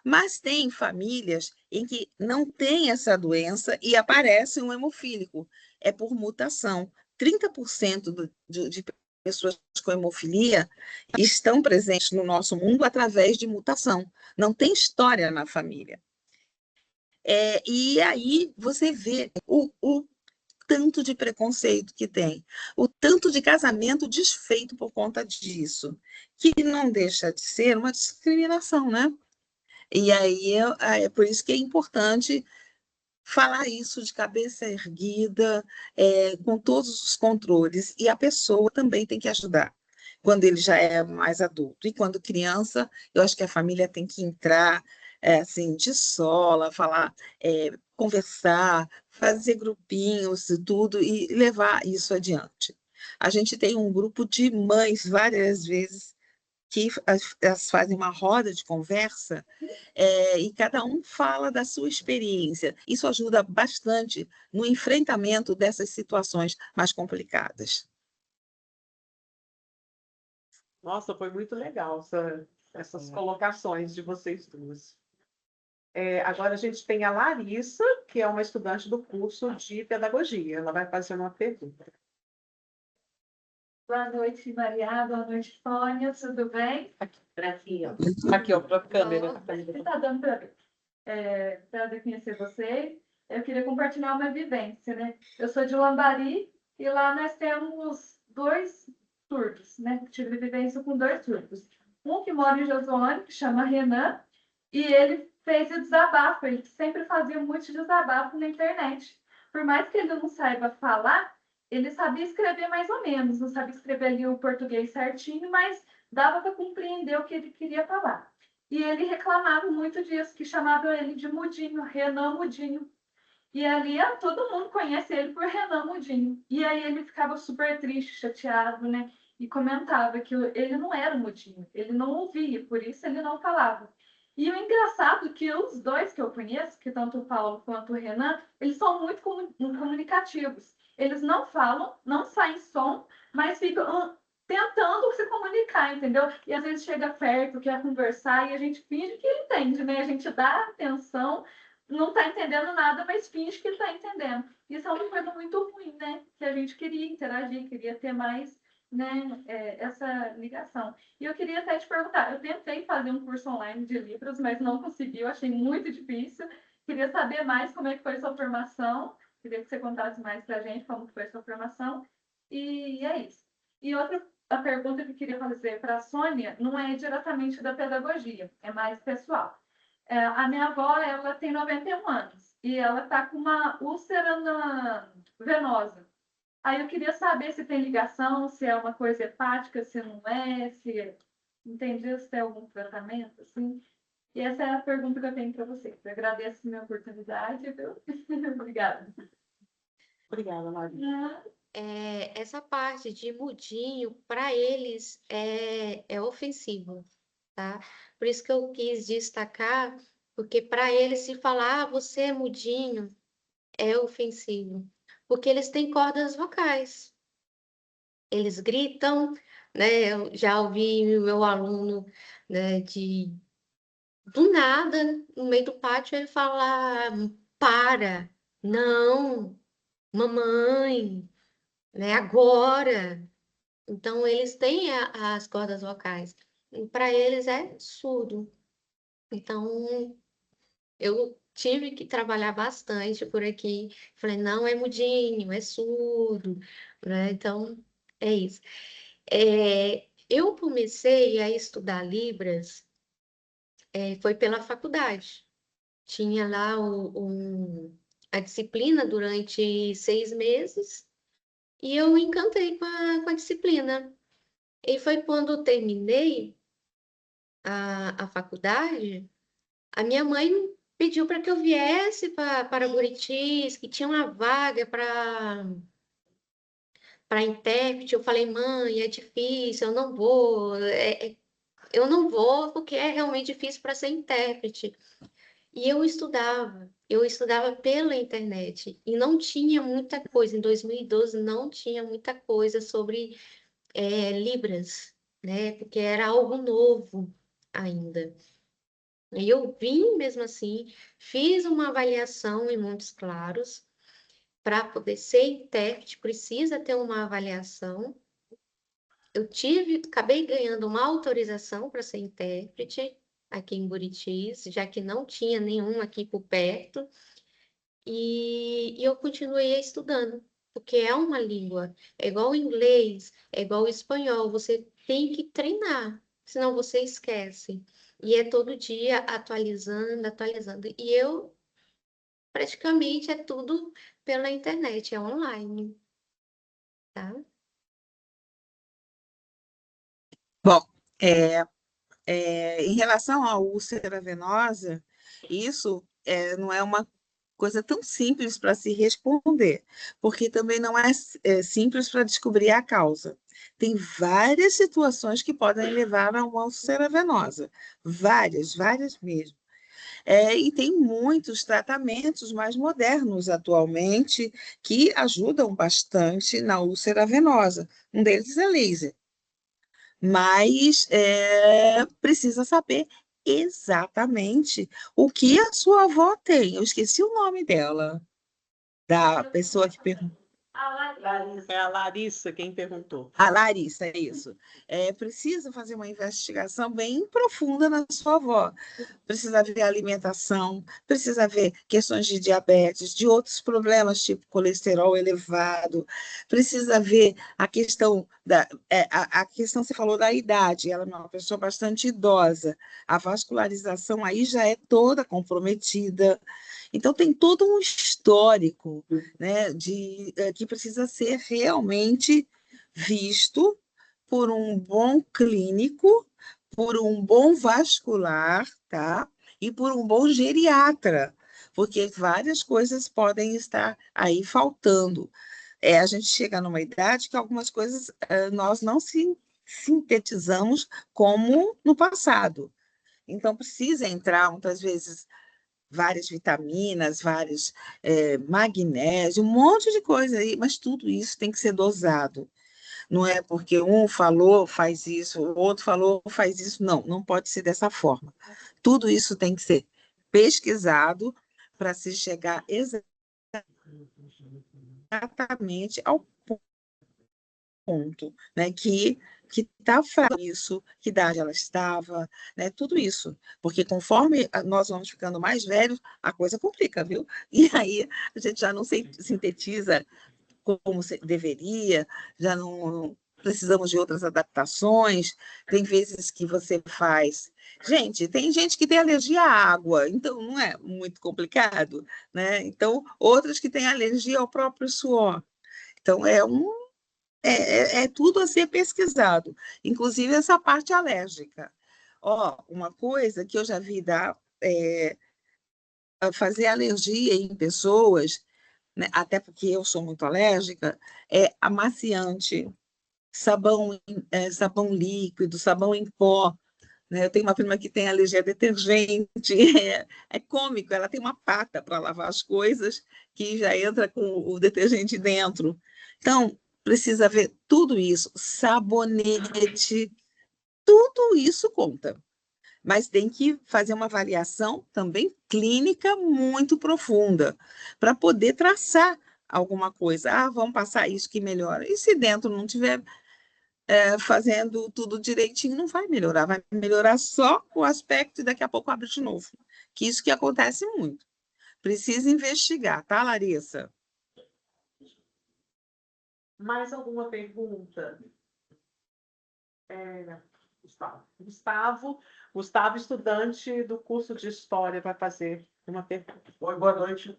Mas tem famílias em que não tem essa doença e aparece um hemofílico. É por mutação. 30% de pessoas com hemofilia estão presentes no nosso mundo através de mutação. Não tem história na família. E aí você vê o tanto de preconceito que tem, o tanto de casamento desfeito por conta disso, que não deixa de ser uma discriminação, né? E aí é por isso que é importante falar isso de cabeça erguida, com todos os controles, e a pessoa também tem que ajudar, quando ele já é mais adulto. E quando criança, eu acho que a família tem que entrar assim, de sola, falar, conversar, fazer grupinhos e tudo, e levar isso adiante. A gente tem um grupo de mães, várias vezes, que elas fazem uma roda de conversa e cada um fala da sua experiência. Isso ajuda bastante no enfrentamento dessas situações mais complicadas. Nossa, foi muito legal essas colocações de vocês duas. Agora a gente tem a Larissa, que é uma estudante do curso de pedagogia. Ela vai fazer uma pergunta. Boa noite, Maria. Boa noite, Sônia. Tudo bem? Aqui, ó. Aqui, ó, para a câmera. Está dando para ver. Prazer conhecer vocês. Eu queria compartilhar uma vivência, né? Eu sou de Lambari e lá nós temos 2 surdos, né? Tive vivência com 2 surdos. Um que mora em Josuane, que chama Renan, e ele fez o desabafo. Ele sempre fazia muito desabafo na internet. Por mais que ele não saiba falar, ele sabia escrever mais ou menos. Não sabia escrever ali o português certinho, mas dava para compreender o que ele queria falar. E ele reclamava muito disso, que chamavam ele de Mudinho, Renan Mudinho. E ali todo mundo conhece ele por Renan Mudinho. E aí ele ficava super triste, chateado, né? E comentava que ele não era Mudinho, ele não ouvia, por isso ele não falava. E o engraçado é que os 2 que eu conheço, que tanto o Paulo quanto o Renan, eles são muito comunicativos. Eles não falam, não saem som, mas ficam tentando se comunicar, entendeu? E às vezes chega perto, quer conversar, e a gente finge que entende, né? A gente dá atenção, não está entendendo nada, mas finge que está entendendo. Isso é uma coisa muito ruim, né? Que a gente queria interagir, queria ter mais, né, essa ligação. E eu queria até te perguntar, eu tentei fazer um curso online de Libras, mas não consegui, eu achei muito difícil. Queria saber mais como é que foi a sua formação, queria que você contasse mais para a gente como foi a sua formação, e é isso. E a pergunta que eu queria fazer para a Sônia não é diretamente da pedagogia, é mais pessoal. A minha avó, ela tem 91 anos e ela está com uma úlcera venosa. Aí eu queria saber se tem ligação, se é uma coisa hepática, se não é, se entendeu, se tem algum tratamento, assim. E essa é a pergunta que eu tenho para você. Eu agradeço a minha oportunidade, viu? Obrigada. Obrigada, Maria. Essa parte de mudinho, para eles, é ofensivo, tá? Por isso que eu quis destacar, porque para eles, se falar, você é mudinho, é ofensivo. Porque eles têm cordas vocais. Eles gritam, né? Eu já ouvi o meu aluno, né, do nada, no meio do pátio, ele falar, para, não, mamãe, né, agora. Então, eles têm as cordas vocais. Para eles é surdo. Então, eu tive que trabalhar bastante por aqui. Falei, não é mudinho, é surdo, né? Então, é isso. Eu comecei a estudar Libras, foi pela faculdade. Tinha lá a disciplina durante 6 meses e eu encantei com a disciplina. E foi quando eu terminei a faculdade, a minha mãe pediu para que eu viesse para Buritis, que tinha uma vaga para intérprete. Eu falei, mãe, é difícil, eu não vou. Eu não vou porque é realmente difícil para ser intérprete. E eu estudava pela internet e não tinha muita coisa. Em 2012 não tinha muita coisa sobre Libras, né? Porque era algo novo ainda. E eu vim mesmo assim, fiz uma avaliação em Montes Claros. Para poder ser intérprete, precisa ter uma avaliação. Eu acabei ganhando uma autorização para ser intérprete aqui em Buritis, já que não tinha nenhum aqui por perto. E eu continuei estudando, porque é uma língua, é igual o inglês, é igual o espanhol, você tem que treinar, senão você esquece. E é todo dia atualizando, atualizando. E eu, praticamente, é tudo pela internet, é online, tá? Bom, é, em relação à úlcera venosa, isso não é uma coisa tão simples para se responder, porque também não é, simples para descobrir a causa. Tem várias situações que podem levar a uma úlcera venosa, várias, várias mesmo. E tem muitos tratamentos mais modernos atualmente que ajudam bastante na úlcera venosa. Um deles é laser, mas precisa saber exatamente o que a sua avó tem. Eu esqueci o nome dela, da pessoa que perguntou. É a Larissa quem perguntou. A Larissa, é isso. Precisa fazer uma investigação bem profunda na sua avó. Precisa ver a alimentação, precisa ver questões de diabetes, de outros problemas, tipo colesterol elevado, precisa ver a questão a questão, você falou da idade, ela é uma pessoa bastante idosa, a vascularização aí já é toda comprometida. Então, tem todo um histórico, né, que precisa ser realmente visto por um bom clínico, por um bom vascular, tá? E por um bom geriatra, porque várias coisas podem estar aí faltando. A gente chega numa idade que algumas coisas nós não sintetizamos como no passado. Então, precisa entrar, muitas vezes, várias vitaminas, vários magnésio, um monte de coisa aí, mas tudo isso tem que ser dosado. Não é porque um falou, faz isso, o outro falou, faz isso. Não, não pode ser dessa forma. Tudo isso tem que ser pesquisado para se chegar exatamente ao ponto, né, que está fraco isso, que idade ela estava, né, tudo isso, porque conforme nós vamos ficando mais velhos, a coisa complica, viu? E aí a gente já não sintetiza como deveria, já não, precisamos de outras adaptações, tem vezes que você faz. Gente, tem gente que tem alergia à água, então não é muito complicado, né? Então, outras que têm alergia ao próprio suor. Então, é tudo a ser pesquisado, inclusive essa parte alérgica. Ó, uma coisa que eu já vi fazer alergia em pessoas, né, até porque eu sou muito alérgica, é amaciante, sabão líquido, sabão em pó. Né? Eu tenho uma prima que tem alergia a detergente, é cômico, ela tem uma pata para lavar as coisas que já entra com o detergente dentro. Então, precisa ver tudo isso, sabonete, tudo isso conta. Mas tem que fazer uma avaliação também clínica muito profunda, para poder traçar alguma coisa. Ah, vamos passar isso que melhora. E se dentro não tiver fazendo tudo direitinho, não vai melhorar só o aspecto e daqui a pouco abre de novo. Que isso que acontece muito. Precisa investigar, tá, Larissa? Mais alguma pergunta? Gustavo, estudante do curso de História, vai fazer uma pergunta. Oi, boa noite.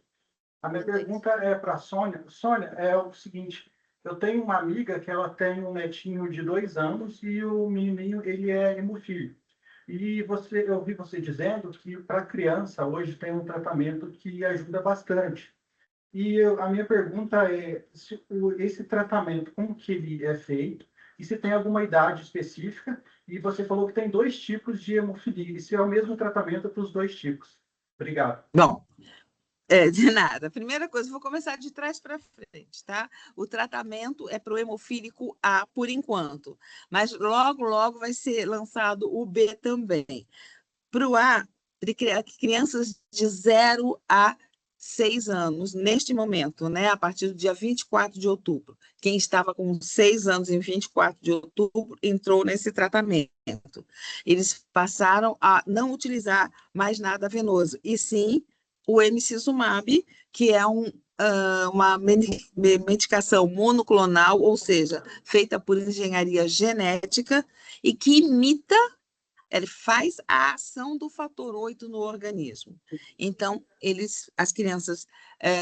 A minha pergunta é para a Sônia. Sônia, é o seguinte, eu tenho uma amiga que ela tem um netinho de 2 anos e o menininho, ele é hemofílico. E eu vi você dizendo que para criança hoje tem um tratamento que ajuda bastante. E a minha pergunta é se esse tratamento, como que ele é feito e se tem alguma idade específica. E você falou que tem 2 tipos de hemofilia, e se é o mesmo tratamento para os 2 tipos. Obrigado. Bom, de nada. Primeira coisa, vou começar de trás para frente, tá? O tratamento é para o hemofílico A, por enquanto, mas logo, logo vai ser lançado o B também. Para o A, crianças de 0 a 6 anos, neste momento, né? A partir do dia 24 de outubro. Quem estava com 6 anos em 24 de outubro entrou nesse tratamento. Eles passaram a não utilizar mais nada venoso, e sim o emicizumab, que é uma medicação monoclonal, ou seja, feita por engenharia genética e que imita, ele faz a ação do fator 8 no organismo. Então, as crianças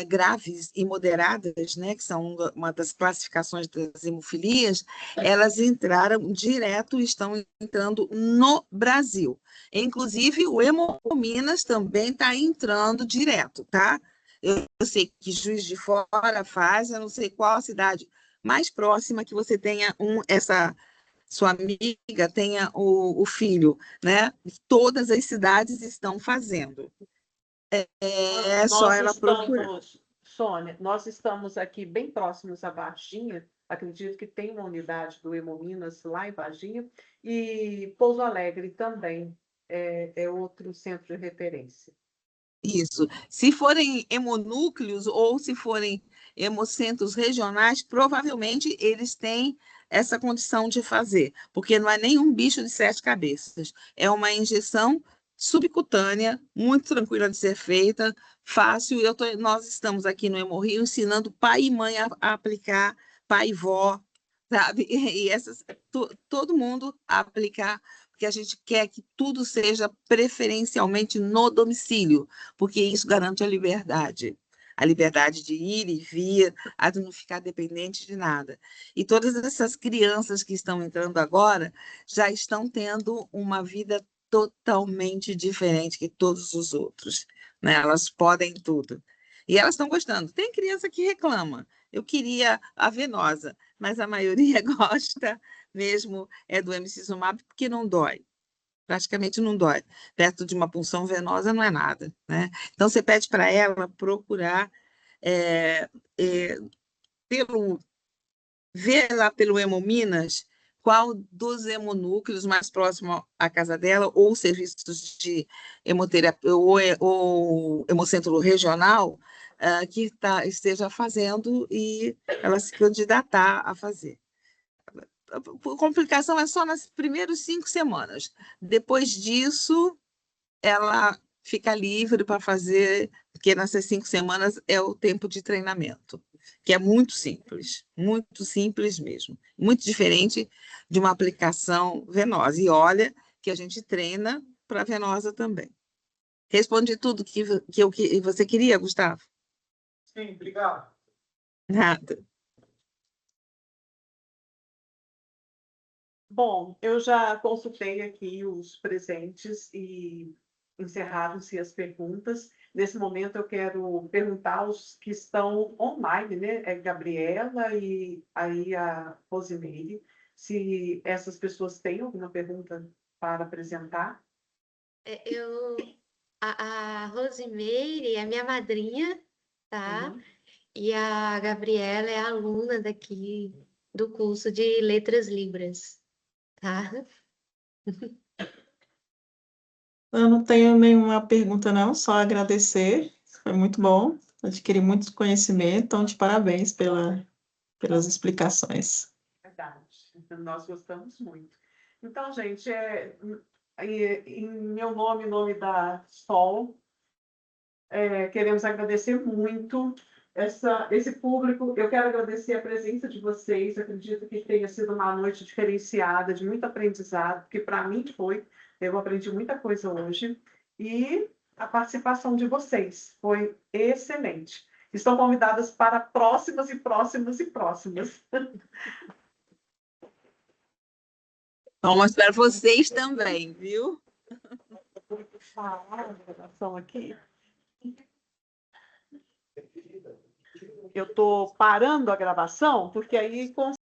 graves e moderadas, né, que são uma das classificações das hemofilias, elas entraram direto, estão entrando no Brasil. Inclusive, o Hemominas também está entrando direto, tá? Eu sei que Juiz de Fora faz, eu não sei qual a cidade mais próxima que você tenha sua amiga tenha o filho, né? Todas as cidades estão fazendo. É só ela procurar. Sônia, nós estamos aqui bem próximos a Varginha, acredito que tem uma unidade do Hemominas lá em Varginha, e Pouso Alegre também é outro centro de referência. Isso. Se forem hemonúcleos ou se forem hemocentros regionais, provavelmente eles têm essa condição de fazer, porque não é nenhum bicho de 7 cabeças. É uma injeção subcutânea, muito tranquila de ser feita, fácil. Nós estamos aqui no Hemorrio ensinando pai e mãe a aplicar, pai e vó, sabe? E todo mundo a aplicar, porque a gente quer que tudo seja preferencialmente no domicílio, porque isso garante a liberdade de ir e vir, a de não ficar dependente de nada. E todas essas crianças que estão entrando agora já estão tendo uma vida totalmente diferente que todos os outros, né? Elas podem tudo. E elas estão gostando. Tem criança que reclama. Eu queria a venosa, mas a maioria gosta mesmo do emicizumab porque não dói. Praticamente não dói. Perto de uma punção venosa não é nada, né? Então, você pede para ela procurar ver lá pelo Hemominas qual dos hemonúcleos mais próximo à casa dela, ou serviços de hemoterapia, ou hemocentro regional, que esteja fazendo e ela se candidatar a fazer. A complicação é só nas primeiras 5 semanas. Depois disso, ela fica livre para fazer, porque nessas 5 semanas é o tempo de treinamento. que é muito simples mesmo, muito diferente de uma aplicação venosa. E olha que a gente treina para venosa também. Respondi tudo que você queria, Gustavo? Sim, obrigado. Nada. Bom, eu já consultei aqui os presentes e encerraram-se as perguntas. Nesse momento, eu quero perguntar aos que estão online, né? É Gabriela e aí a Rosimeire, se essas pessoas têm alguma pergunta para apresentar. A Rosimeire é minha madrinha, tá? Uhum. E a Gabriela é aluna daqui do curso de Letras Libras, tá? Eu não tenho nenhuma pergunta, não, só agradecer. Foi muito bom, adquiri muito conhecimento, então, de parabéns pelas explicações. Verdade. Nós gostamos muito. Então, gente, em meu nome, em nome da Sol, queremos agradecer muito esse público. Eu quero agradecer a presença de vocês. Acredito que tenha sido uma noite diferenciada, de muito aprendizado, porque para mim foi. Eu aprendi muita coisa hoje. E a participação de vocês foi excelente. Estão convidadas para próximas e próximas e próximas. Vamos para vocês também, viu? Vou falar a gravação aqui. Eu estou parando a gravação, porque aí